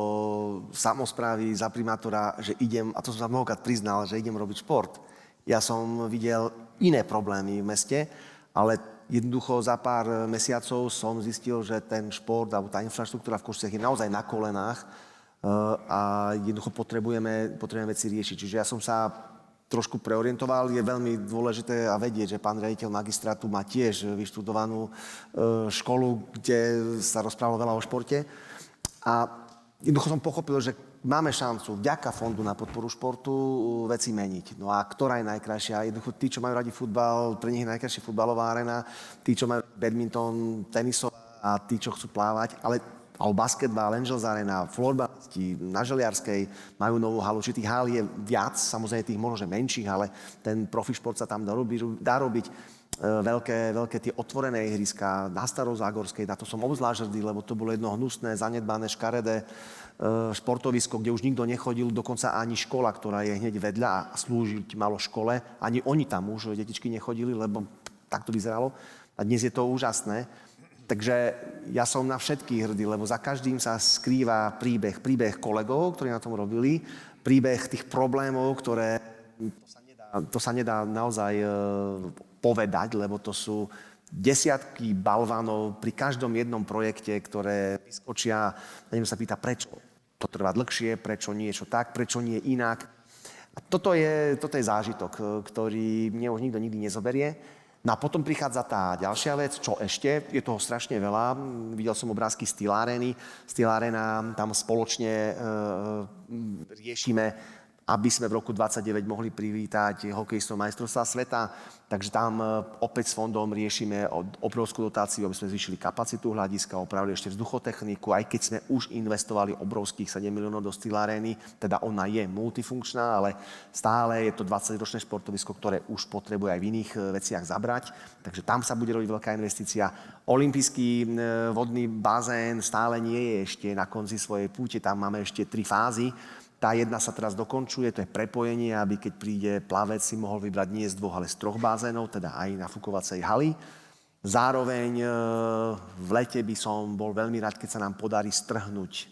samosprávy za primátora, že idem, a to som sa mnohokrát priznal, že idem robiť šport. Ja som videl iné problémy v meste, ale jednoducho za pár mesiacov som zistil, že ten šport alebo tá infraštruktúra v Košiciach je naozaj na kolenách, a jednoducho potrebujeme veci riešiť. Čiže ja som sa trošku preorientoval. Je veľmi dôležité a vedieť, že pán riaditeľ magistrátu má tiež vyštudovanú školu, kde sa rozprávalo veľa o športe. A jednoducho som pochopil, že máme šancu vďaka Fondu na podporu športu veci meniť. No a ktorá je najkrajšia? Jednoducho tí, čo majú radi futbal, pre nich je najkrajšia futbalová arena, tí, čo majú badminton, tenisová a tí, čo chcú plávať, alebo basketbal, Angels Arena, florbalisti na Želiarskej majú novú halu. Či tých hál je viac, samozrejme tých možno, že menších, ale ten profišport sa tam dá robiť. Veľké tie otvorené ihriska na Starozágorskej, na to som obzvlášť hrdý, lebo to bolo jedno hnusné, zanedbané, škaredé športovisko, kde už nikto nechodil, dokonca ani škola, ktorá je hneď vedľa a slúžiť malo škole, ani oni tam už detičky nechodili, lebo tak to vyzeralo. A dnes je to úžasné. Takže ja som na všetkých hrdý, lebo za každým sa skrýva príbeh kolegov, ktorí na tom robili, príbeh tých problémov, ktoré to sa nedá naozaj povedať, lebo to sú desiatky balvanov pri každom jednom projekte, ktoré vyskočia, a sa pýta, prečo to trvá dlhšie, prečo niečo tak, prečo nie inak. A toto je zážitok, ktorý mne už nikto nikdy nezoberie. No a potom prichádza tá ďalšia vec, čo ešte, je toho strašne veľa. Videl som obrázky Steel Areny. Steel Arena, tam spoločne riešime, aby sme v roku 29 mohli privítať hokejistov majstrovstvá sveta. Takže tam opäť s fondom riešime obrovskú dotáciu, aby sme zvýšili kapacitu hľadiska, opravili ešte vzduchotechniku, aj keď sme už investovali obrovských 7 miliónov do Steel Areny, teda ona je multifunkčná, ale stále je to 20-ročné športovisko, ktoré už potrebuje aj v iných veciach zabrať. Takže tam sa bude robiť veľká investícia. Olympijský vodný bazén stále nie je ešte na konci svojej púte, tam máme ešte 3 fázy. Tá jedna sa teraz dokončuje, to je prepojenie, aby keď príde plavec si mohol vybrať nie z 2, ale z 3 bazénov, teda aj na fukovacej haly. Zároveň v lete by som bol veľmi rád, keď sa nám podarí strhnúť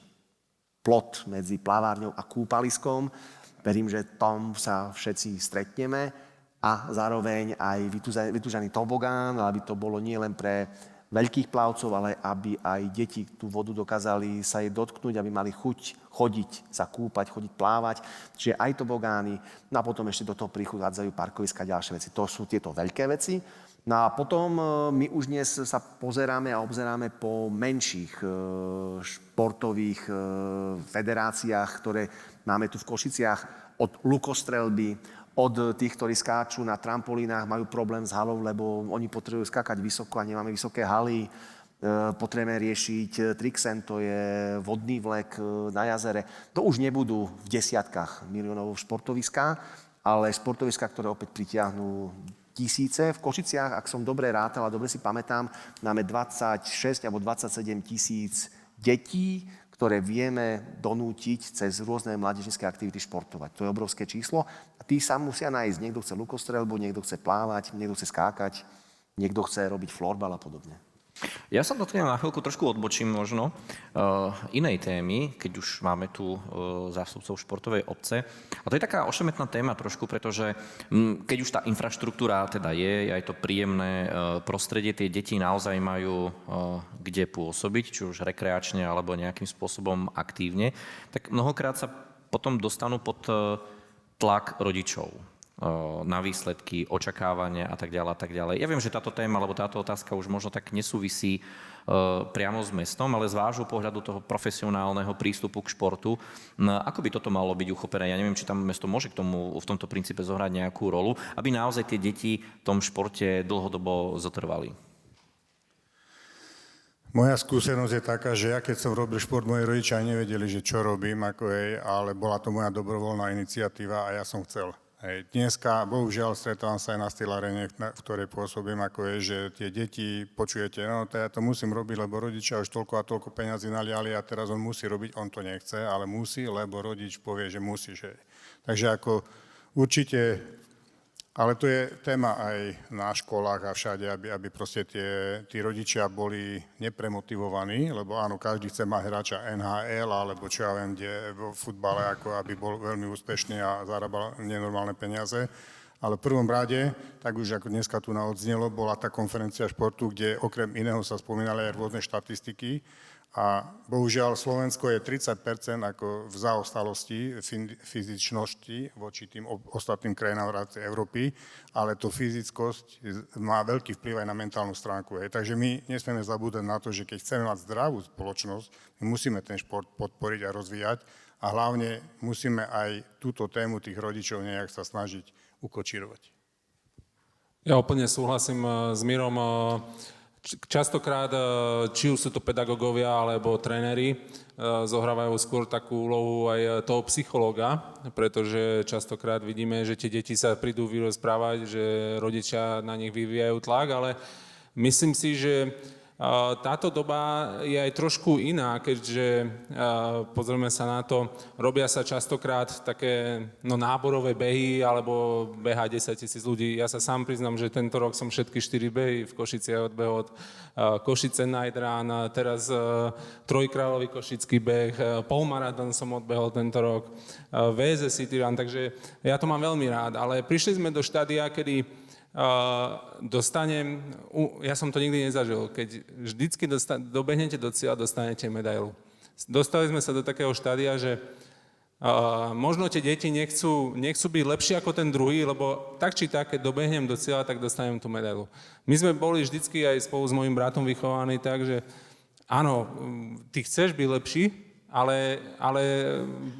plot medzi plavárňou a kúpaliskom. Verím, že tam sa všetci stretneme a zároveň aj vytúžaný tobogán, aby to bolo nie len pre veľkých plavcov, ale aby aj deti tú vodu dokázali sa jej dotknúť, aby mali chuť chodiť, sa kúpať, chodiť plávať. Čiže aj tobogány, no a potom ešte do toho prichádzajú parkoviska a ďalšie veci. To sú tieto veľké veci. No a potom my už dnes sa pozeráme a obzeráme po menších športových federáciách, ktoré máme tu v Košiciach, od lukostrelby, od tých, ktorí skáču na trampolínach, majú problém s halou, lebo oni potrebujú skákať vysoko a nemáme vysoké haly. Potrebujeme riešiť Trixen, to je vodný vlek na jazere. To už nebudú v desiatkách miliónov športoviská, ale športoviská, ktoré opäť pritiahnu tisíce. V Košiciach, ak som dobre rátal a dobre si pamätám, máme 26 alebo 27 tisíc detí, ktoré vieme donútiť cez rôzne mládežnícke aktivity športovať. To je obrovské číslo. A tí sa musia nájsť. Niekto chce lukostrelbu, niekto chce plávať, niekto chce skákať, niekto chce robiť florbal a podobne. Ja sa dotknem na chvíľku, trošku odbočím možno inej témy, keď už máme tu zástupcov športovej obce. A to je taká ošemetná téma trošku, pretože keď už tá infraštruktúra teda je aj to príjemné prostredie, tie deti naozaj majú kde pôsobiť, či už rekreačne alebo nejakým spôsobom aktívne, tak mnohokrát sa potom dostanú pod tlak rodičov na výsledky, očakávania a tak ďalej a tak ďalej. Ja viem, že táto téma, alebo táto otázka už možno tak nesúvisí priamo s mestom, ale z vášho pohľadu toho profesionálneho prístupu k športu, ako by toto malo byť uchopené? Ja neviem, či tam mesto môže k tomu v tomto princípe zohrať nejakú rolu, aby naozaj tie deti v tom športe dlhodobo zotrvali. Moja skúsenosť je taká, že ja keď som robil šport, moji rodičia nevedeli, že čo robím, ale bola to moja dobrovoľná iniciatíva a ja som chcel. Dneska, bohužiaľ, stretávam sa aj na Steel Arene, v ktorej pôsobím, že tie deti, počujete, no to ja to musím robiť, lebo rodičia už toľko a toľko peňazí naliali a teraz on musí robiť, on to nechce, ale musí, lebo rodič povie, že musí. Takže určite, ale to je téma aj na školách a všade, aby proste tí rodičia boli nepremotivovaní, lebo áno, každý chce mať hráča NHL, alebo čo ja viem, kde vo futbale, aby bol veľmi úspešný a zarábal nenormálne peniaze. Ale v prvom rade, tak už ako dneska tu odznelo, bola tá konferencia športu, kde okrem iného sa spomínali aj rôzne štatistiky. A bohužiaľ Slovensko je 30% ako v zaostalosti fyzičnosti voči tým ostatným krajinám v rámci Európy, ale to fyzickosť má veľký vplyv aj na mentálnu stránku. Takže my nesmieme zabúdať na to, že keď chceme mať zdravú spoločnosť, my musíme ten šport podporiť a rozvíjať a hlavne musíme aj túto tému tých rodičov nejak sa snažiť ukočírovať. Ja úplne súhlasím s Mirom. Častokrát, či už sú to pedagógovia alebo tréneri, zohrávajú skôr takú úlohu aj toho psychológa, pretože častokrát vidíme, že tie deti sa prídu vyrozprávať, že rodičia na nich vyvíjajú tlak, ale myslím si, že táto doba je aj trošku iná, keďže pozrieme sa na to, robia sa častokrát také náborové behy, alebo behá 10 000 ľudí. Ja sa sám priznám, že tento rok som všetky 4 behy v Košiciach odbehol od Košice Night Run, teraz trojkráľový košický beh, polmaratón som odbehol tento rok, VZ City Run, takže ja to mám veľmi rád, ale prišli sme do štádia, kedy ja som to nikdy nezažil, keď vždycky dobehnete do cieľa, dostanete medailu. Dostali sme sa do takého štádia, že Možno tie deti nechcú byť lepšie ako ten druhý, lebo tak či tak, keď dobehnem do cieľa, tak dostanem tú medailu. My sme boli vždycky aj spolu s mojím bratom vychovaní tak, že áno, ty chceš byť lepší, ale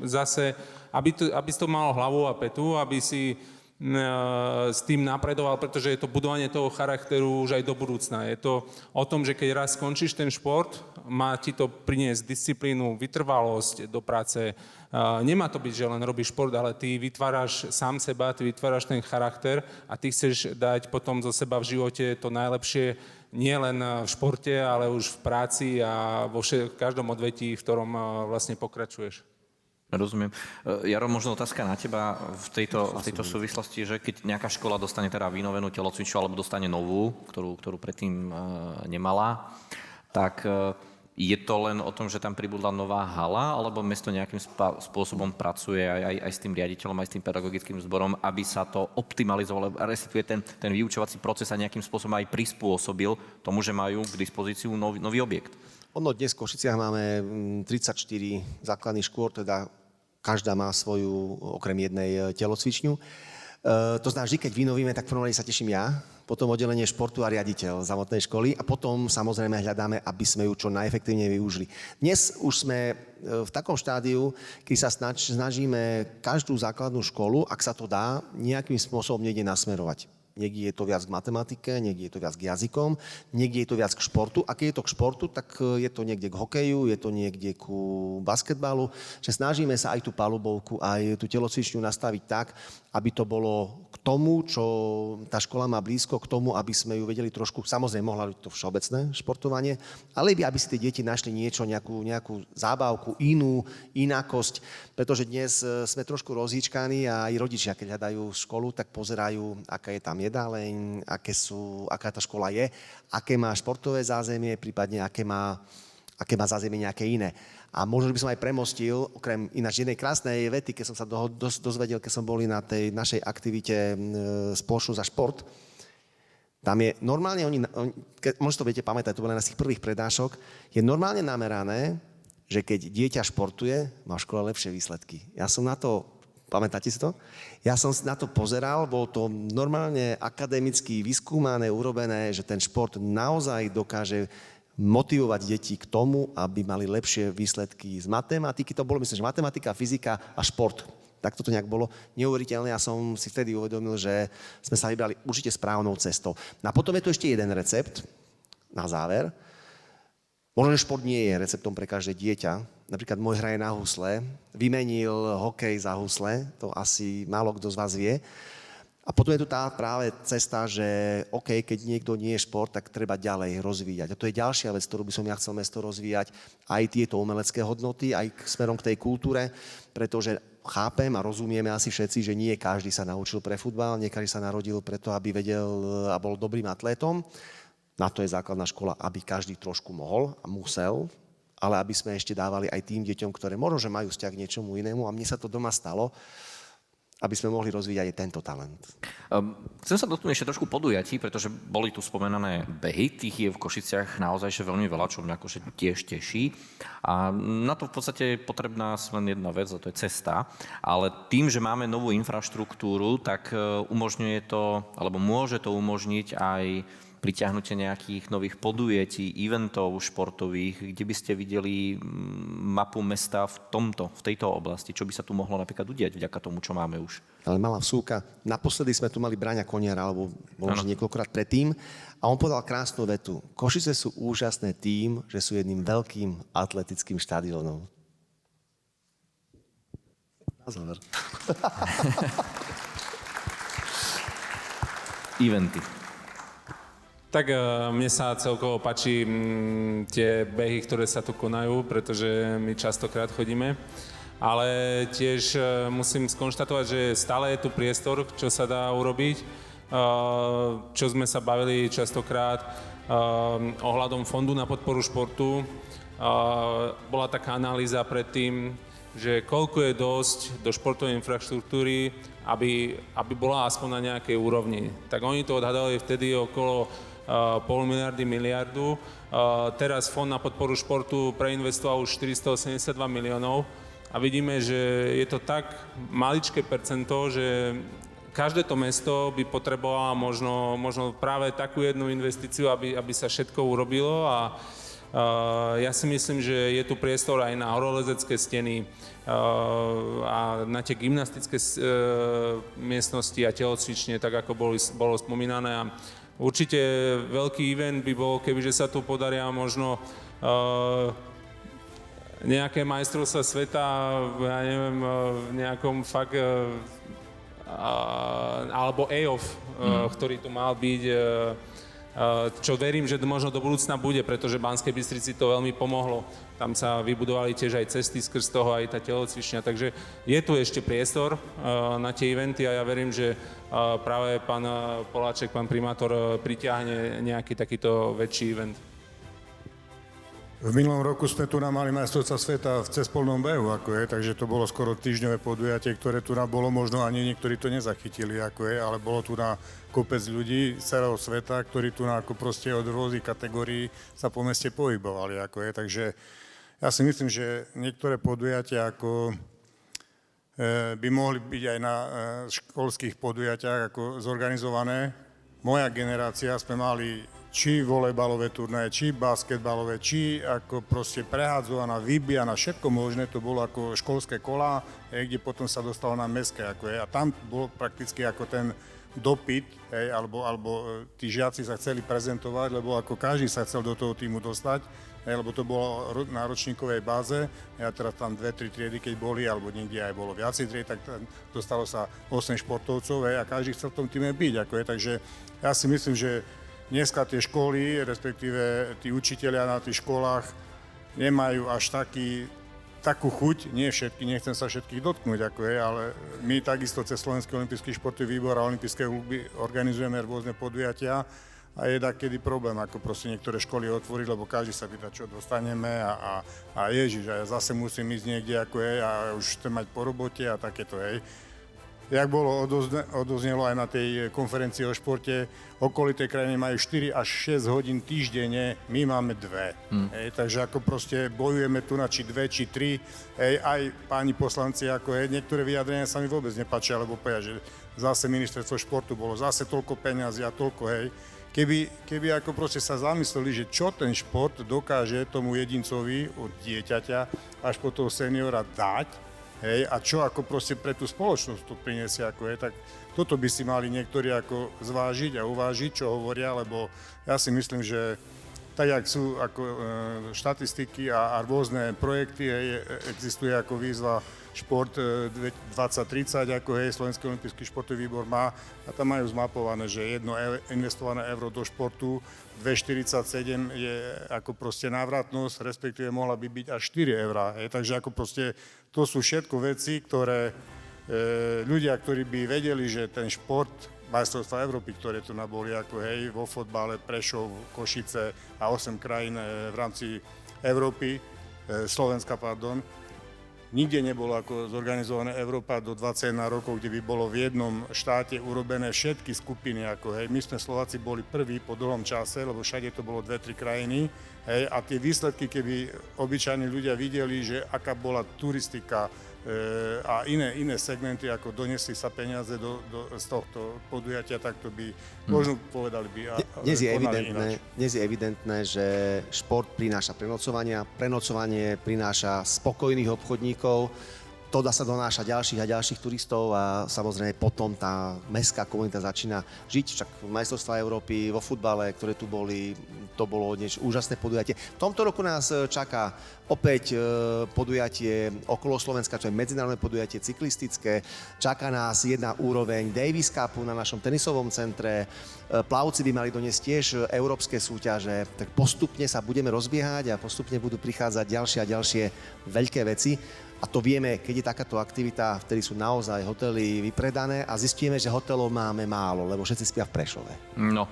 zase, aby si to mal hlavu a petu, aby si s tým napredoval, pretože je to budovanie toho charakteru už aj do budúcna. Je to o tom, že keď raz skončíš ten šport, má ti to priniesť disciplínu, vytrvalosť do práce. Nemá to byť, že len robíš šport, ale ty vytváraš sám seba, ty vytváraš ten charakter a ty chceš dať potom zo seba v živote to najlepšie, nie len v športe, ale už v práci a vo každom odvetí, v ktorom vlastne pokračuješ. Rozumiem. Jaro, možno otázka na teba v tejto súvislosti, že keď nejaká škola dostane teda vynovenú telocvičňu alebo dostane novú, ktorú predtým nemala, tak je to len o tom, že tam pribudla nová hala, alebo mesto nejakým spôsobom pracuje aj s tým riaditeľom, aj s tým pedagogickým zborom, aby sa to optimalizovalo, respektíve ten vyučovací proces sa nejakým spôsobom aj prispôsobil tomu, že majú k dispozíciu nový objekt? Ono dnes v Košiciach máme 34 základných škôl, teda každá má svoju, okrem jednej, telocvičňu. To znamená, vždy, keď vynovíme, tak v prvom rade sa teším ja, potom oddelenie športu a riaditeľ samotnej školy a potom samozrejme hľadáme, aby sme ju čo najefektívnejšie využili. Dnes už sme v takom štádiu, keď sa snažíme každú základnú školu, ak sa to dá, nejakým spôsobom niekde nasmerovať. Niekde je to viac k matematike, niekde je to viac k jazykom, niekde je to viac k športu. A keď je to k športu, tak je to niekde k hokeju, je to niekde ku basketbalu. Že snažíme sa aj tú palubovku, aj tú telocvičňu nastaviť tak, aby to bolo k tomu, čo tá škola má blízko, k tomu, aby sme ju vedeli trošku, samozrejme mohla byť to všeobecné športovanie, ale aby si tie deti našli niečo, nejakú zábavku, inakosť, pretože dnes sme trošku rozhýčkaní a aj rodičia, keď hľadajú školu, tak pozerajú, aká je tam jedáleň, aká tá škola je, aké má športové zázemie, prípadne aké má zázemie nejaké iné. A možno by som aj premostil, okrem ináč jednej krásnej vety, keď som sa dozvedel, keď som boli na tej našej aktivite Spoločnosť za šport, tam je normálne, možno to viete pamätať, to bolo na z tých prvých prednášok, je normálne namerané, že keď dieťa športuje, má v škole lepšie výsledky. Ja som na to, pamätáte si to? Ja som na to pozeral, bolo to normálne akademicky vyskúmané, urobené, že ten šport naozaj dokáže motivovať deti k tomu, aby mali lepšie výsledky z matematiky. To bolo, myslím, že matematika, fyzika a šport. Tak toto nejak bolo neuveriteľné. Ja som si vtedy uvedomil, že sme sa vybrali určite správnou cestou. No a potom je tu ešte jeden recept na záver. Možno, že šport nie je receptom pre každé dieťa. Napríklad môj hraje na husle, vymenil hokej za husle, to asi málo kto z vás vie. A potom je tu tá práve cesta, že OK, keď niekto nie je šport, tak treba ďalej rozvíjať. A to je ďalšia vec, ktorú by som ja chcel mesto rozvíjať, aj tieto umelecké hodnoty, aj smerom k tej kultúre, pretože chápem a rozumieme asi všetci, že nie každý sa naučil pre futbal, nie každý sa narodil preto, aby vedel a bol dobrým atlétom. Na to je základná škola, aby každý trošku mohol a musel, ale aby sme ešte dávali aj tým deťom, ktoré možno, že majú vzťah k niečomu inému a mne sa to doma stalo, aby sme mohli rozvíjať aj tento talent. Chcem sa dotknúť ešte trošku podujatí, pretože boli tu spomenané behy, tých je v Košiciach naozaj veľmi veľa, čo mňa akože tiež teší. A na to v podstate je potrebná len jedna vec, a to je cesta. Ale tým, že máme novú infraštruktúru, tak umožňuje to, alebo môže to umožniť aj pritiahnutie nejakých nových podujetí, eventov športových, kde by ste videli mapu mesta v tejto oblasti, čo by sa tu mohlo napríklad udiať vďaka tomu, čo máme už. Ale malá vsúka. Naposledy sme tu mali Braňa Koniara, alebo možno niekoľkokrát predtým, a on povedal krásnu vetu. Košice sú úžasné tým, že sú jedným veľkým atletickým štadiónom. Na záver. Eventy. Tak mne sa celkovo páči tie behy, ktoré sa tu konajú, pretože my častokrát chodíme. Ale tiež musím skonštatovať, že stále je tu priestor, čo sa dá urobiť. Čo sme sa bavili častokrát ohľadom Fondu na podporu športu. Bola taká analýza predtým, že koľko je dosť do športovej infraštruktúry, aby bola aspoň na nejakej úrovni. Tak oni to odhadali vtedy okolo 0,5 miliardy, miliardu. Teraz Fond na podporu športu preinvestoval už 482 miliónov a vidíme, že je to tak maličké percento, že každé to mesto by potrebovalo možno práve takú jednu investíciu, aby sa všetko urobilo a ja si myslím, že je tu priestor aj na horolezecké steny a na tie gymnastické miestnosti a telocvične, tak ako bolo spomínané. A určite veľký event by bol, kebyže sa tu podaria možno nejaké majstrovstvá sveta, ja neviem, v nejakom fakt, alebo EOF, ktorý tu mal byť, čo verím, že možno do budúcna bude, pretože Banskej Bystrici to veľmi pomohlo. Tam sa vybudovali tiež aj cesty skrz toho, aj tá telocvičňa, takže je tu ešte priestor na tie eventy a ja verím, že práve pán Poláček, pán primátor, pritiahne nejaký takýto väčší event. V minulom roku sme tu mali majstrovstvá sveta v cespolnom behu, takže to bolo skoro týždňové podujatie, ktoré tu bolo, možno ani niektorí to nezachytili, ale bolo tu na kopec ľudí z celého sveta, ktorí tu od rôznych kategórií sa po meste pohybovali, takže ja si myslím, že niektoré podujatia by mohli byť aj na školských podujatiach zorganizované. Moja generácia sme mali či volejbalové turnaje, či basketbalové, či prehádzovaná, vybijaná, všetko možné, to bolo ako školské kolá, kde potom sa dostalo na mestské, a tam bol prakticky ten dopyt, alebo tí žiaci sa chceli prezentovať, lebo každý sa chcel do toho týmu dostať, lebo to bolo na ročníkovej báze, a teraz tam 2-3 triedy, keď boli, alebo niekde aj bolo viacej tried, tak dostalo sa 8 športovcov, a každý chcel v tom týme byť, takže ja si myslím, že dneska tie školy, respektíve tí učitelia na tých školách nemajú až takú chuť, nie všetky, nechcem sa všetkých dotknúť, ale my takisto cez Slovenský olympijský športový výbor a olympijské kluby organizujeme rôzne podujatia a je takedy problém, niektoré školy otvoriť, lebo každý sa pýta, čo dostaneme a ježiš, a ja zase musím ísť niekde, a už chcem mať po robote a takéto, Jak bolo odoznelo aj na tej konferencii o športe, okolité krajiny majú 4 až 6 hodín týždenne, my máme 2. Takže bojujeme tu na či 2, či 3. Aj páni poslanci, niektoré vyjadrenia sa mi vôbec nepáčia, lebo povedia, že zase ministerstvo športu bolo, zase toľko peňazí a toľko, Keby sa zamysleli, že čo ten šport dokáže tomu jedincovi od dieťaťa až po toho seniora dať, a čo pre tú spoločnosť tu priniesie, tak toto by si mali niektorí zvážiť a uvážiť, čo hovoria, lebo ja si myslím, že tak, jak sú štatistiky a rôzne projekty, existuje výzva Šport 2030, Slovenský olympijský športový výbor má, a tam majú zmapované, že jedno investované euro do športu 2,47 je návratnosť, respektíve mohla by byť až 4 eurá. Takže to sú všetko veci, ktoré ľudia, ktorí by vedeli, že ten šport, majstrovstvá Európy, ktoré tu boli vo fotbale, Prešov, Košice a 8 krajín v rámci Európy, Slovenska, nikde nebolo zorganizované Európa do 21 rokov, kde by bolo v jednom štáte urobené všetky skupiny. My sme Slováci boli prví po dlhom čase, lebo všade to bolo 2-3 krajiny. A tie výsledky, keby obyčajní ľudia videli, že aká bola turistika a iné segmenty, doniesli sa peniaze z tohto podujatia, tak to by možno povedali by Dnes je evidentné, že šport prináša prenocovanie prináša spokojných obchodníkov, to sa donáša ďalších a ďalších turistov a samozrejme potom tá mestská komunita začína žiť. Však majstrovstvá Európy vo futbale, ktoré tu boli, to bolo úžasné podujatie. V tomto roku nás čaká opäť podujatie okolo Slovenska, čo je medzinárodné podujatie cyklistické. Čaká nás jedna úroveň Davis Cupu na našom tenisovom centre. Plavci by mali doniesť tiež európske súťaže. Tak postupne sa budeme rozbiehať a postupne budú prichádzať ďalšie a ďalšie veľké veci. A to vieme, keď je takáto aktivita, vtedy sú naozaj hotely vypredané a zistíme, že hotelov máme málo, lebo všetci spia v Prešove. No,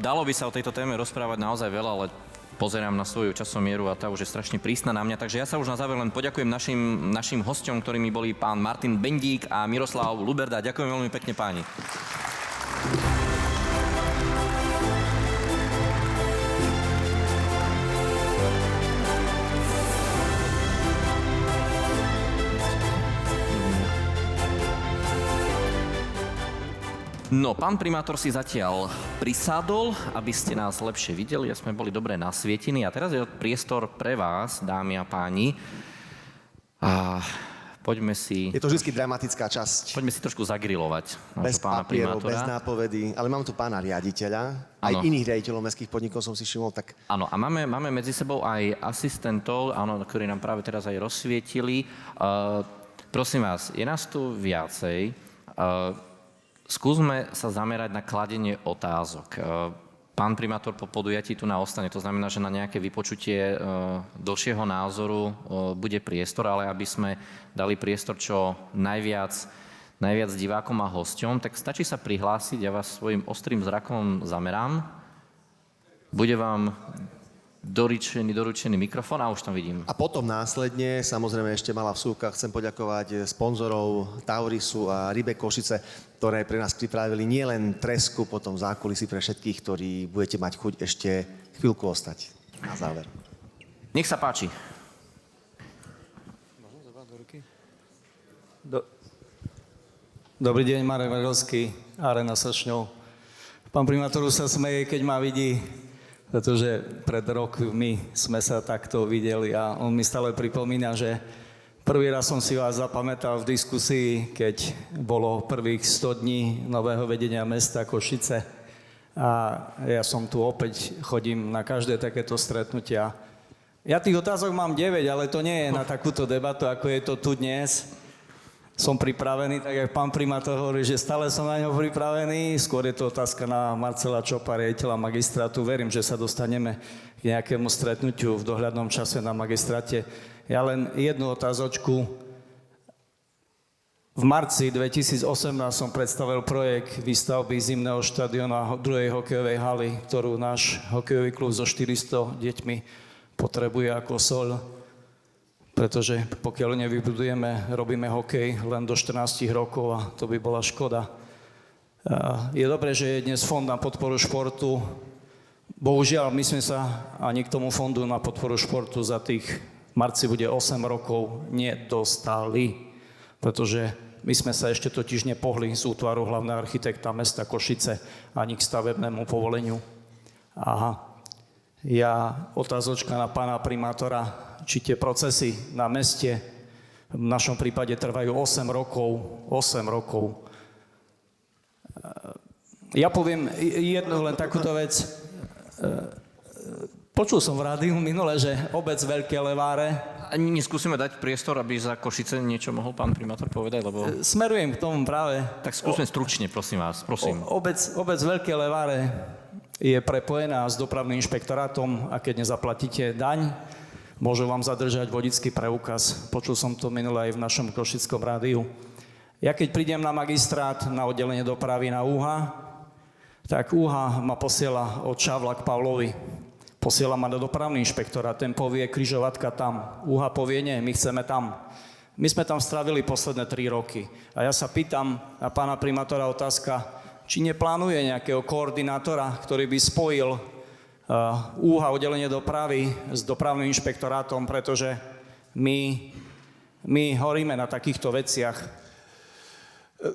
dalo by sa o tejto téme rozprávať naozaj veľa, ale pozerám na svoju časomieru a tá už je strašne prísna na mňa, takže ja sa už na záver len poďakujem našim hosťom, ktorými boli pán Martin Bendík a Miroslav Luberda. Ďakujem veľmi pekne, páni. No, pán primátor si zatiaľ prisádol, aby ste nás lepšie videli a sme boli dobre nasvietení. A teraz je priestor pre vás, dámy a páni. A poďme si... Je to vždy dramatická časť. Poďme si trošku zagrilovať Bez pána papierov, primátora. bez nápovedy, ale mám tu pána riaditeľa, aj Áno. iných riaditeľov mestských podnikov som si všimol, tak Áno, a máme medzi sebou aj asistentov, áno, ktorí nám práve teraz aj rozsvietili. Prosím vás, je nás tu viacej. Skúsme sa zamerať na kladenie otázok. Pán primátor po podujatí tu ostane, to znamená, že na nejaké vypočutie dlhšieho názoru bude priestor, ale aby sme dali priestor čo najviac divákom a hosťom, tak stačí sa prihlásiť, ja vás svojim ostrým zrakom zamerám. Bude vám doručený mikrofón a už tam vidím. a potom následne, samozrejme ešte malá vsúka, chcem poďakovať sponzorov Taurisu a Rybe Košice, ktoré pre nás pripravili nielen tresku, potom zákulisí pre všetkých, ktorí budete mať chuť ešte chvíľku ostať na záver. Nech sa páči. Dobrý deň, Marek Vagelský, Arena Sršňov. Pán primátor už sa smeje, keď ma vidí, pretože pred rokmi sme sa takto videli a on mi stále pripomína, že prvý raz som si vás zapamätal v diskusii, keď bolo prvých 100 dní nového vedenia mesta Košice. A ja som tu opäť, chodím na každé takéto stretnutia. Ja tých otázok mám 9, ale to nie je na takúto debatu, ako je to tu dnes. Som pripravený, tak jak pán primátor hovorí, že stále som na ňo pripravený. Skôr je to otázka na Marcela Čopa, riaditeľa magistrátu. Verím, že sa dostaneme k nejakému stretnutiu v dohľadnom čase na magistráte. Ja len jednu otázočku. V marci 2018 som predstavil projekt výstavby zimného štadióna druhej hokejovej haly, ktorú náš hokejový klub so 400 deťmi potrebuje ako soľ. Pretože pokiaľ nevybudujeme, robíme hokej len do 14 rokov a to by bola škoda. Je dobré, že je dnes fond na podporu športu. Bohužiaľ, my sme sa ani k tomu fondu na podporu športu za tých, v marci bude 8 rokov, nedostali. Pretože my sme sa ešte totiž nepohli z útvaru hlavného architekta mesta Košice ani k stavebnému povoleniu. Aha. Otázočka na pána primátora, či tie procesy na meste v našom prípade trvajú 8 rokov. 8 rokov. Ja poviem jednu len takúto vec. Počul som v rádiu minule, že obec Veľké Leváre... Neskúsime dať priestor, aby za Košice niečo mohol pán primátor povedať, lebo... Smerujem k tomu práve. Tak skúsme stručne, prosím vás, prosím. Obec Veľké Leváre je prepojená s dopravným inšpektorátom a keď nezaplatíte daň, môžu vám zadržať vodický preukaz. Počul som to minule aj v našom košickom rádiu. Ja keď prídem na magistrát, na oddelenie dopravy na UHA, tak UHA ma posiela od Čavla k Pavlovi. Posiela ma do dopravný inšpektorát, ten povie križovatka tam. UHA povie nie, my chceme tam. My sme tam strávili posledné 3 roky. A ja sa pýtam na pána primátora otázka, či neplánuje nejakého koordinátora, ktorý by spojil UHA, oddelenie dopravy, s dopravným inšpektorátom, pretože my horíme na takýchto veciach.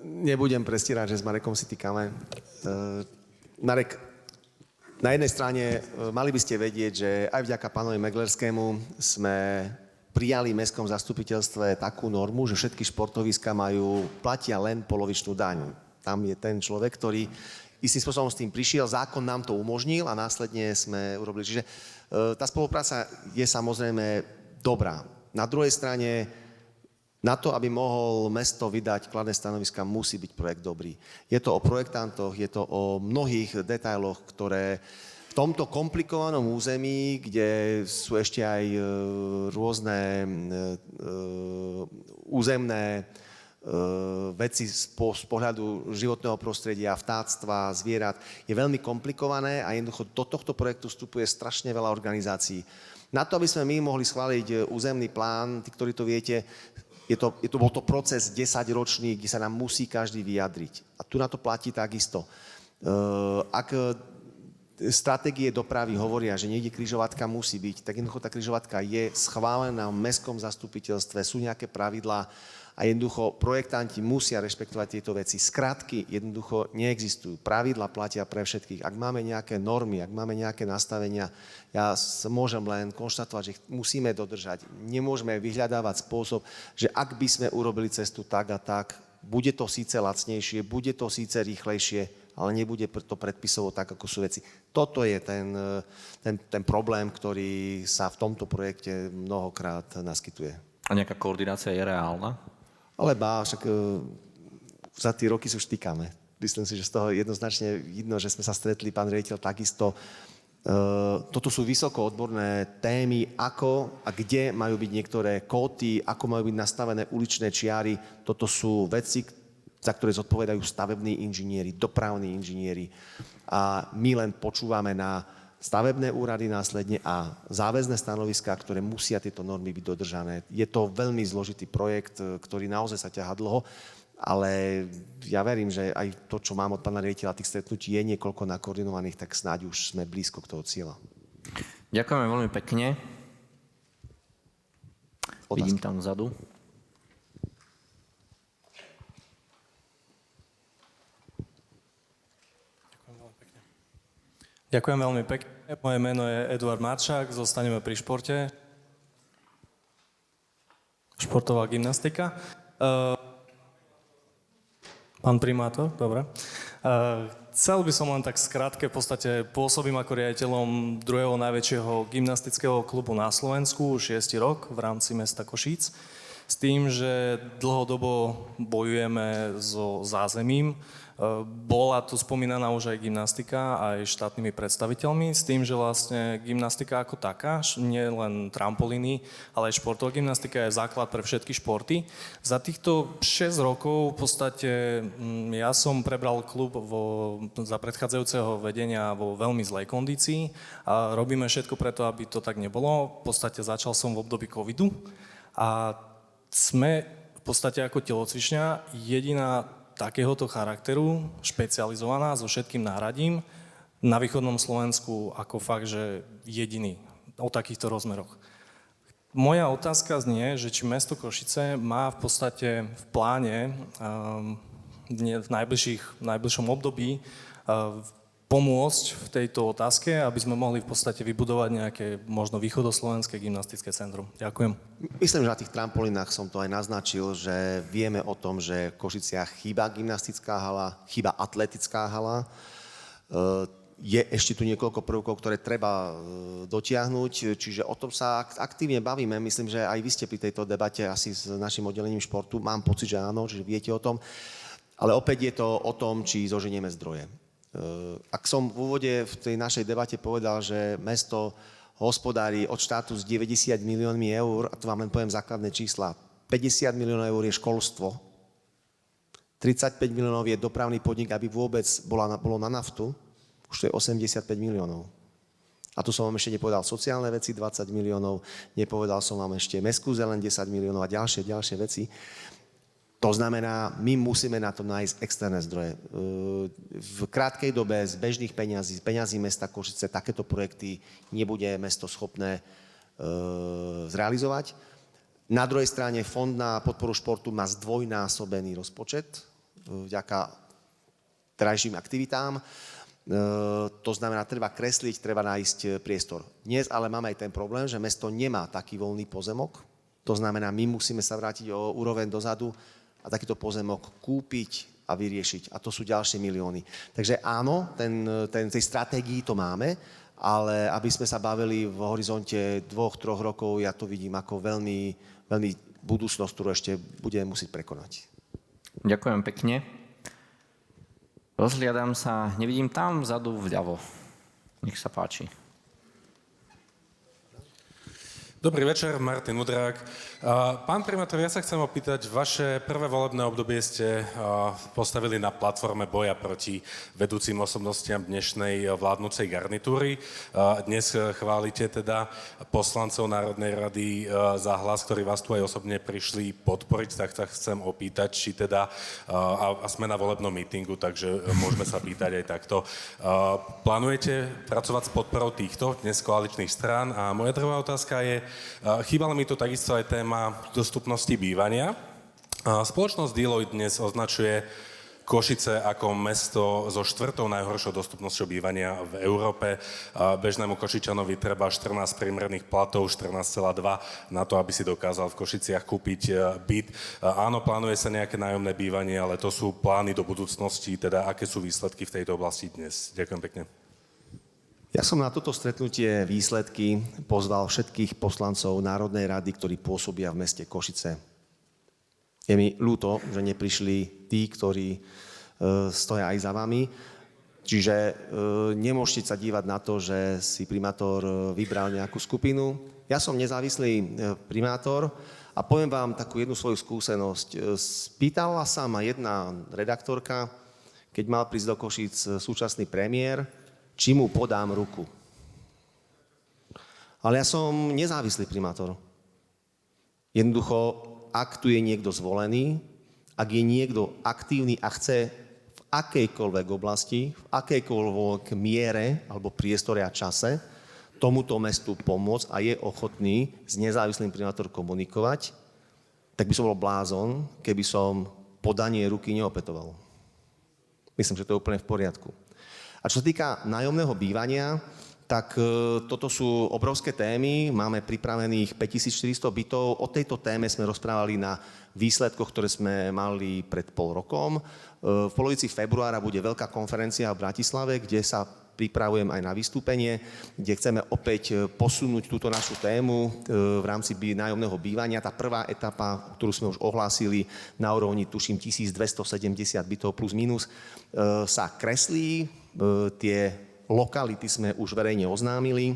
Nebudem prestierať, že s Marekom si týkame. Marek, na jednej strane mali by ste vedieť, že aj vďaka pánovi Meglerskému sme prijali v mestskom zastupiteľstve takú normu, že všetky športoviska platia len polovičnú daň. Tam je ten človek, ktorý istým spôsobom s tým prišiel, zákon nám to umožnil a následne sme urobili. Čiže tá spolupráca je samozrejme dobrá. Na druhej strane, na to, aby mohol mesto vydať kladné stanoviska, musí byť projekt dobrý. Je to o projektantoch, je to o mnohých detailoch, ktoré v tomto komplikovanom území, kde sú ešte aj rôzne územné veci z pohľadu životného prostredia, vtáctva, zvierat, je veľmi komplikované a jednoducho do tohto projektu vstupuje strašne veľa organizácií. Na to, aby sme my mohli schváliť územný plán, tí, ktorí to viete, bol to proces 10-ročný, kde sa nám musí každý vyjadriť. A tu na to platí takisto. Ak stratégie dopravy hovoria, že niekde križovatka musí byť, tak jednoducho tá križovatka je schválená v mestskom zastupiteľstve, sú nejaké pravidlá A jednoducho projektanti musia rešpektovať tieto veci. Skratky jednoducho neexistujú. Pravidla platia pre všetkých. Ak máme nejaké normy, ak máme nejaké nastavenia, ja môžem len konštatovať, že musíme dodržať. Nemôžeme vyhľadávať spôsob, že ak by sme urobili cestu tak a tak, bude to síce lacnejšie, bude to síce rýchlejšie, ale nebude to predpisovo tak, ako sú veci. Toto je ten problém, ktorý sa v tomto projekte mnohokrát naskytuje. A nejaká koordinácia je reálna? Ale však za tie roky sa už týkame. Myslím si, že z toho jednoznačne vidno, že sme sa stretli, pán riaditeľ, takisto. Toto sú vysoko odborné témy, ako a kde majú byť niektoré kóty, ako majú byť nastavené uličné čiary. Toto sú veci, za ktoré zodpovedajú stavební inžinieri, dopravní inžinieri. A my len počúvame na stavebné úrady následne a záväzné stanoviská, ktoré musia tieto normy byť dodržané. Je to veľmi zložitý projekt, ktorý naozaj sa ťahá dlho, ale ja verím, že aj to, čo mám od pána riaditeľa, tých stretnutí je niekoľko nakoordinovaných, tak snáď už sme blízko k toho cieľa. Ďakujeme veľmi pekne. Vidím tam vzadu. Ďakujem veľmi pekne. Moje meno je Eduard Marčák, zostaneme pri športe. Športová gymnastika. Pán primátor, dobre. Chcel by som len tak skrátke, v podstate pôsobím ako riaditeľom druhého najväčšieho gymnastického klubu na Slovensku, 6. rok v rámci mesta Košíc. S tým, že dlhodobo bojujeme so zázemím. Bola tu spomínaná už aj gymnastika, aj štátnymi predstaviteľmi, s tým, že vlastne gymnastika ako taká, nie len trampolíny, ale aj športová gymnastika je základ pre všetky športy. Za týchto 6 rokov v podstate ja som prebral klub za predchádzajúceho vedenia vo veľmi zlej kondícii a robíme všetko preto, aby to tak nebolo. V podstate začal som v období covidu a sme v podstate ako telocvičňa jediná takéhoto charakteru, špecializovaná, so všetkým náhradím, na východnom Slovensku ako fakt, že jediný o takýchto rozmeroch. Moja otázka znie, že či mesto Košice má v podstate v pláne v najbližšom období pomôcť v tejto otázke, aby sme mohli v podstate vybudovať nejaké možno východoslovenské gymnastické centrum. Ďakujem. Myslím, že na tých trampolínach som to aj naznačil, že vieme o tom, že v Košiciach chýba gymnastická hala, chýba atletická hala. Je ešte tu niekoľko prvkov, ktoré treba dotiahnuť, čiže o tom sa aktívne bavíme. Myslím, že aj vy ste pri tejto debate asi s našim oddelením športu. Mám pocit, že áno, že viete o tom. Ale opäť je to o tom, či zoženieme zdroje. Ak som v úvode v tej našej debate povedal, že mesto hospodári od štátu s 90 miliónmi eur, a to vám len poviem základné čísla, 50 miliónov eur je školstvo, 35 miliónov je dopravný podnik, aby vôbec bolo na naftu, už to je 85 miliónov. A tu som vám ešte nepovedal sociálne veci, 20 miliónov, nepovedal som vám ešte mestskú zeleň, 10 miliónov a ďalšie veci. To znamená, my musíme na to nájsť externé zdroje. V krátkej dobe z bežných peňazí, z peňazí mesta Košice takéto projekty nebude mesto schopné zrealizovať. Na druhej strane Fond na podporu športu má zdvojnásobený rozpočet vďaka terajším aktivitám. To znamená, treba kresliť, treba nájsť priestor. Dnes ale máme aj ten problém, že mesto nemá taký voľný pozemok. To znamená, my musíme sa vrátiť o úroveň dozadu a takýto pozemok kúpiť a vyriešiť. A to sú ďalšie milióny. Takže áno, tej stratégii to máme, ale aby sme sa bavili v horizonte 2-3 rokov, ja to vidím ako veľmi, veľmi budúcnosť, ktorú ešte budeme musieť prekonať. Ďakujem pekne. Rozhliadam sa, nevidím tam vzadu vľavo. Nech sa páči. Dobrý večer, Martin Udrák. Pán primátor, ja sa chcem opýtať, vaše prvé volebné obdobie ste postavili na platforme boja proti vedúcim osobnostiam dnešnej vládnucej garnitúry. Dnes chválite teda poslancov Národnej rady za Hlas, ktorí vás tu aj osobne prišli podporiť, tak sa chcem opýtať, či teda, a sme na volebnom mítingu, takže môžeme sa pýtať aj takto, plánujete pracovať s podporou týchto dnes koaličných strán? A moja druhá otázka je, chýbala mi tu takisto aj téma dostupnosti bývania. Spoločnosť Deloitte dnes označuje Košice ako mesto so 4. najhoršou dostupnosťou bývania v Európe. Bežnému Košičanovi treba 14 priemerných platov, 14,2 na to, aby si dokázal v Košiciach kúpiť byt. Áno, plánuje sa nejaké nájomné bývanie, ale to sú plány do budúcnosti, teda aké sú výsledky v tejto oblasti dnes. Ďakujem pekne. Ja som na toto stretnutie výsledky pozval všetkých poslancov Národnej rady, ktorí pôsobia v meste Košice. Je mi ľúto, že neprišli tí, ktorí stoja aj za vami. Čiže nemôžete sa dívať na to, že si primátor vybral nejakú skupinu. Ja som nezávislý primátor a poviem vám takú jednu svoju skúsenosť. Spýtala sa ma jedna redaktorka, keď mal prísť do Košíc súčasný premiér, či mu podám ruku. Ale ja som nezávislý primátor. Jednoducho, ak tu je niekto zvolený, ak je niekto aktívny a chce v akejkoľvek oblasti, v akejkoľvek miere alebo priestore a čase tomuto mestu pomôcť a je ochotný s nezávislým primátorom komunikovať, tak by som bol blázon, keby som podanie ruky neopetoval. Myslím, že to je úplne v poriadku. A čo sa týka nájomného bývania, tak toto sú obrovské témy. Máme pripravených 5400 bytov. O tejto téme sme rozprávali na výsledkoch, ktoré sme mali pred pol rokom. V polovici februára bude veľká konferencia v Bratislave, kde sa pripravujem aj na vystúpenie, kde chceme opäť posunúť túto našu tému v rámci nájomného bývania. Tá prvá etapa, ktorú sme už ohlásili na úrovni, tuším, 1270 bytov plus minus, sa kreslí. Tie lokality sme už verejne oznámili.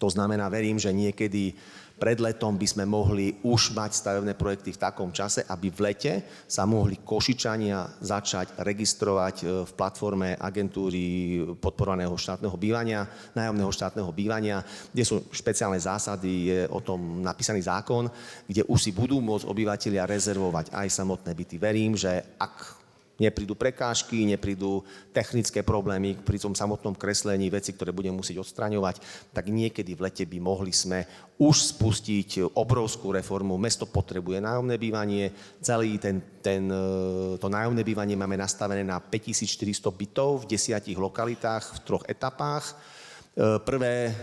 To znamená, verím, že niekedy pred letom by sme mohli už mať stavebné projekty v takom čase, aby v lete sa mohli Košičania začať registrovať v platforme agentúry podporovaného štátneho bývania, nájomného štátneho bývania, kde sú špeciálne zásady, je o tom napísaný zákon, kde už si budú môcť obyvatelia rezervovať aj samotné byty. Verím, že ak neprídu prekážky, neprídu technické problémy pri tom samotnom kreslení, veci, ktoré budeme musieť odstraňovať, tak niekedy v lete by mohli sme už spustiť obrovskú reformu. Mesto potrebuje nájomné bývanie, celé to nájomné bývanie máme nastavené na 5400 bytov v 10 lokalitách v 3 etapách. Prvé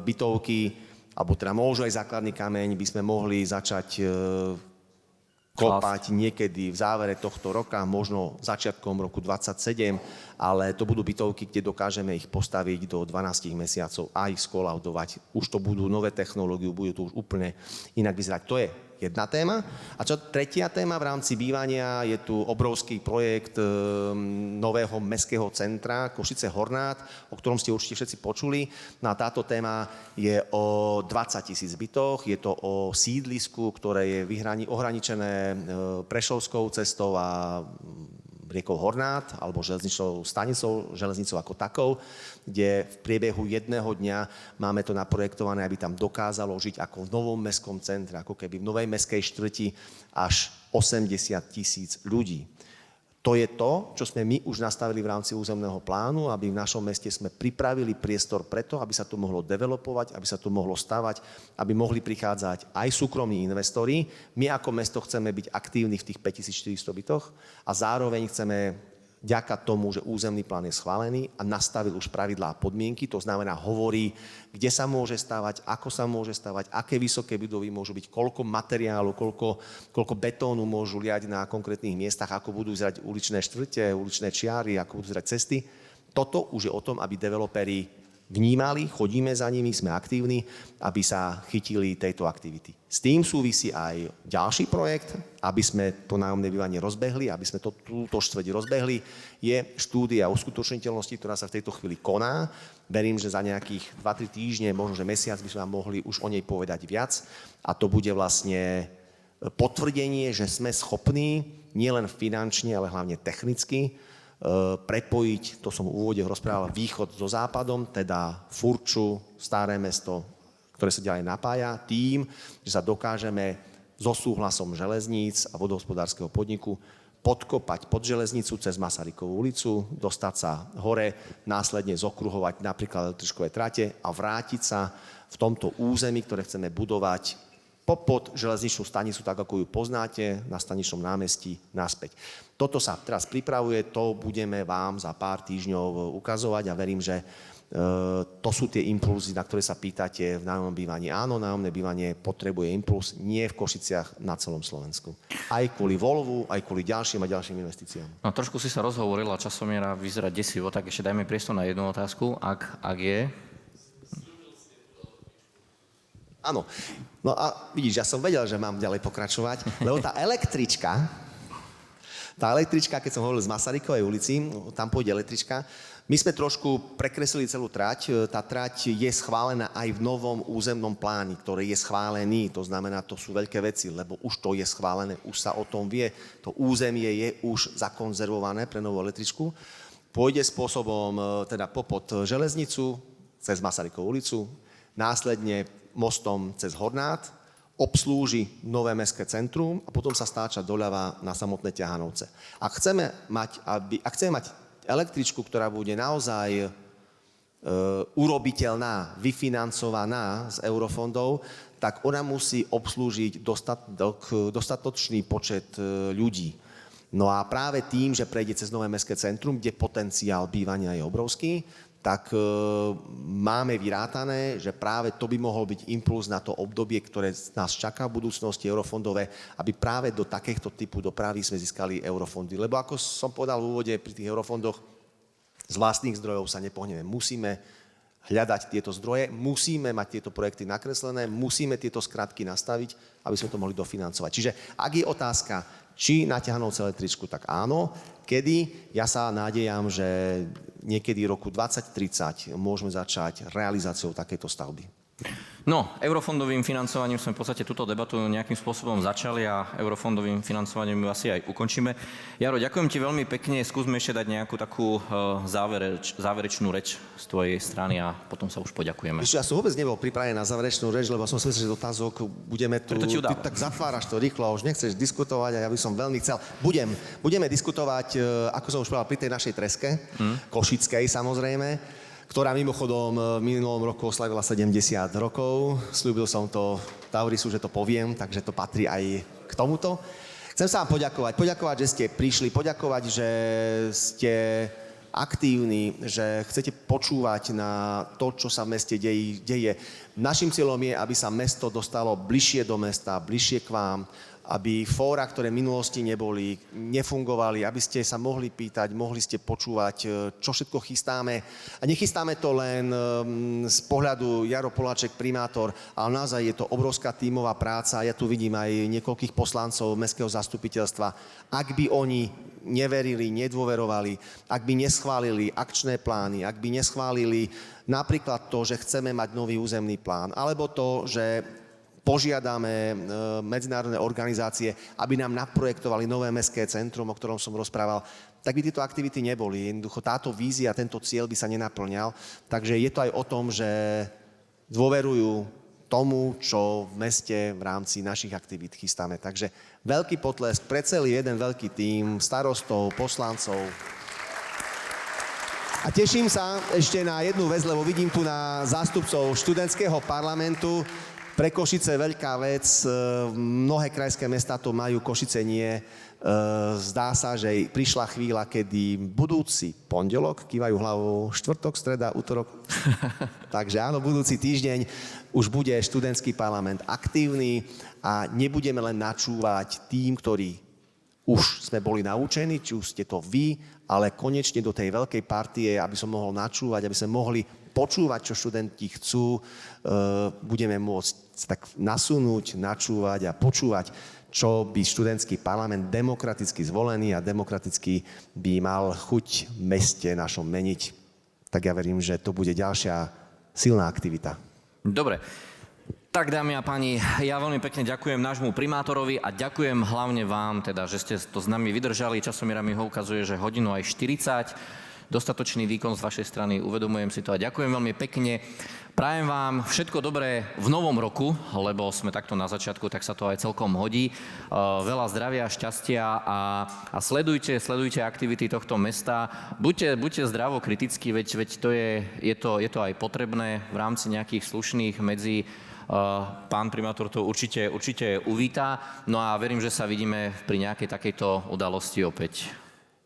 bytovky, alebo teda môžu aj základný kameň, by sme mohli začať kopať niekedy v závere tohto roka, možno začiatkom roku 2027, ale to budú bytovky, kde dokážeme ich postaviť do 12 mesiacov a ich skolaudovať. Už to budú nové technológie, bude to už úplne inak vyzerať. To je jedna téma. A čo tretia téma v rámci bývania, je tu obrovský projekt nového mestského centra Košice Hornát, o ktorom ste určite všetci počuli. No a táto téma je o 20 000 bytoch, je to o sídlisku, ktoré je ohraničené Prešovskou cestou a riekou Hornát, alebo železničnou stanicou, železnicou ako takou, kde v priebehu jedného dňa máme to naprojektované, aby tam dokázalo žiť ako v novom mestskom centre, ako keby v novej mestskej štvrti až 80 000 ľudí. To je to, čo sme my už nastavili v rámci územného plánu, aby v našom meste sme pripravili priestor preto, aby sa tu mohlo developovať, aby sa tu mohlo stavať, aby mohli prichádzať aj súkromní investori. My ako mesto chceme byť aktívni v tých 5400 bytoch a zároveň chceme vďaka tomu, že územný plán je schválený a nastavil už pravidlá a podmienky, to znamená hovorí, kde sa môže stavať, ako sa môže stavať, aké vysoké budovy môžu byť, koľko materiálu, koľko betónu môžu liať na konkrétnych miestach, ako budú vyzerať uličné štvrte, uličné čiary, ako budú vyzerať cesty. Toto už je o tom, aby developeri vnímali, chodíme za nimi, sme aktívni, aby sa chytili tejto aktivity. S tým súvisí aj ďalší projekt, aby sme to nájomné bývanie rozbehli, aby sme túto štvrť rozbehli, je štúdia uskutočniteľnosti, ktorá sa v tejto chvíli koná. Verím, že za nejakých 2-3 týždne, možno že mesiac by sme vám mohli už o nej povedať viac. A to bude vlastne potvrdenie, že sme schopní nielen finančne, ale hlavne technicky prepojiť, to som v úvode rozprával, východ so západom, teda Furču, Staré mesto, ktoré sa ďalej napája, tým, že sa dokážeme so súhlasom železníc a vodohospodárskeho podniku podkopať pod železnicu cez Masarykovú ulicu, dostať sa hore, následne zokruhovať napríklad električkové trate a vrátiť sa v tomto území, ktoré chceme budovať, pod železničnú stanicu, tak ako ju poznáte, na staničnom námestí naspäť. Toto sa teraz pripravuje, to budeme vám za pár týždňov ukazovať a verím, že to sú tie impulzy, na ktoré sa pýtate v nájomnom bývaní. Áno, nájomné bývanie potrebuje impuls, nie v Košiciach, na celom Slovensku. Aj kvôli Volvu, aj kvôli ďalším a ďalším investíciám. No, trošku si sa rozhovorila, časomiera vyzerá desivo, tak ešte dajme priestor na jednu otázku, ak je. Áno. No a vidíš, ja som vedel, že mám ďalej pokračovať, lebo tá električka, keď som hovoril z Masarykovej ulici, tam pôjde električka, my sme trošku prekreslili celú trať. Tá trať je schválená aj v novom územnom pláne, ktorý je schválený. To znamená, to sú veľké veci, lebo už to je schválené, už sa o tom vie. To územie je už zakonzervované pre novú električku. Pôjde spôsobom teda popod železnicu, cez Masarykovú ulicu, následne mostom cez Hornát, obslúži nové mestské centrum a potom sa stáča doľava na samotné Ťahanovce. Ak chceme mať električku, ktorá bude naozaj urobiteľná, vyfinancovaná z eurofondov, tak ona musí obslúžiť dostatočný počet ľudí. No a práve tým, že prejde cez nové mestské centrum, kde potenciál bývania je obrovský, tak máme vyrátané, že práve to by mohol byť impuls na to obdobie, ktoré nás čaká v budúcnosti eurofondové, aby práve do takéhto typu dopravy sme získali eurofondy. Lebo ako som povedal v úvode, pri tých eurofondoch z vlastných zdrojov sa nepohneme. Musíme hľadať tieto zdroje, musíme mať tieto projekty nakreslené, musíme tieto skratky nastaviť, aby sme to mohli dofinancovať. Čiže ak je otázka, či na Ťahanovce električku, tak áno. Kedy? Ja sa nádejam, že niekedy v roku 2030 môžeme začať realizáciou takejto stavby. No, eurofondovým financovaním sme v podstate túto debatu nejakým spôsobom začali a eurofondovým financovaním ju asi aj ukončíme. Jaro, ďakujem ti veľmi pekne. Skúsme ešte dať nejakú takú záverečnú reč z tvojej strany a potom sa už poďakujeme. Ešte ja som vôbec nebol pripravený na záverečnú reč, lebo som si myslel, že otázok budeme tu. Ty tak zatváraš to rýchlo a už nechceš diskutovať a ja by som veľmi chcel. Budeme diskutovať, ako som už povedal, pri tej našej treske, košickej samozrejme, ktorá mimochodom v minulom roku oslavila 70 rokov. Sľúbil som to Taurisu, že to poviem, takže to patrí aj k tomuto. Chcem sa vám poďakovať, že ste prišli, poďakovať, že ste aktívni, že chcete počúvať na to, čo sa v meste deje. Naším cieľom je, aby sa mesto dostalo bližšie do mesta, bližšie k vám, aby fóra, ktoré v minulosti neboli, nefungovali, aby ste sa mohli pýtať, mohli ste počúvať, čo všetko chystáme. A nechystáme to len z pohľadu Jaro Poláček, primátor, ale naozaj je to obrovská tímová práca. Ja tu vidím aj niekoľkých poslancov mestského zastupiteľstva. Ak by oni neverili, nedôverovali, ak by neschválili akčné plány, ak by neschválili napríklad to, že chceme mať nový územný plán, alebo to, že požiadame medzinárodné organizácie, aby nám naprojektovali nové mestské centrum, o ktorom som rozprával, tak by tieto aktivity neboli. Jednoducho táto vízia, tento cieľ by sa nenaplňal. Takže je to aj o tom, že dôverujú tomu, čo v meste v rámci našich aktivít chystáme. Takže veľký potlesk pre celý jeden veľký tím starostov, poslancov. A teším sa ešte na jednu vec, lebo vidím tu na zástupcov študentského parlamentu. Pre Košice veľká vec, mnohé krajské mestá to majú, Košice nie. Zdá sa, že prišla chvíľa, kedy budúci pondelok, kývajú hlavou, štvrtok, streda, útorok. Takže áno, budúci týždeň už bude študentský parlament aktívny a nebudeme len načúvať tým, ktorí už sme boli naučení, či už ste to vy, ale konečne do tej veľkej partie, aby som mohol načúvať, aby sme mohli počúvať, čo študenti chcú, budeme môcť tak nasunúť, načúvať a počúvať, čo by študentský parlament demokraticky zvolený a demokraticky by mal chuť v meste našom meniť. Tak ja verím, že to bude ďalšia silná aktivita. Dobre. Tak, dámy a páni, ja veľmi pekne ďakujem nášmu primátorovi a ďakujem hlavne vám, teda, že ste to s nami vydržali. Časomiera mi ho ukazuje, že hodinu aj 40. Dostatočný výkon z vašej strany, uvedomujem si to a ďakujem veľmi pekne. Prajem vám všetko dobré v novom roku, lebo sme takto na začiatku, tak sa to aj celkom hodí. Veľa zdravia, šťastia a sledujte aktivity tohto mesta. Buďte zdravo kritickí, veď to je to aj potrebné v rámci nejakých slušných Pán primátor to určite uvítá. No a verím, že sa vidíme pri nejakej takejto udalosti opäť.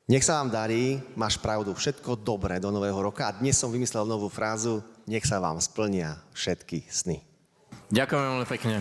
Nech sa vám darí, máš pravdu, všetko dobré do nového roka. A dnes som vymyslel novú frázu, nech sa vám splnia všetky sny. Ďakujem veľmi pekne.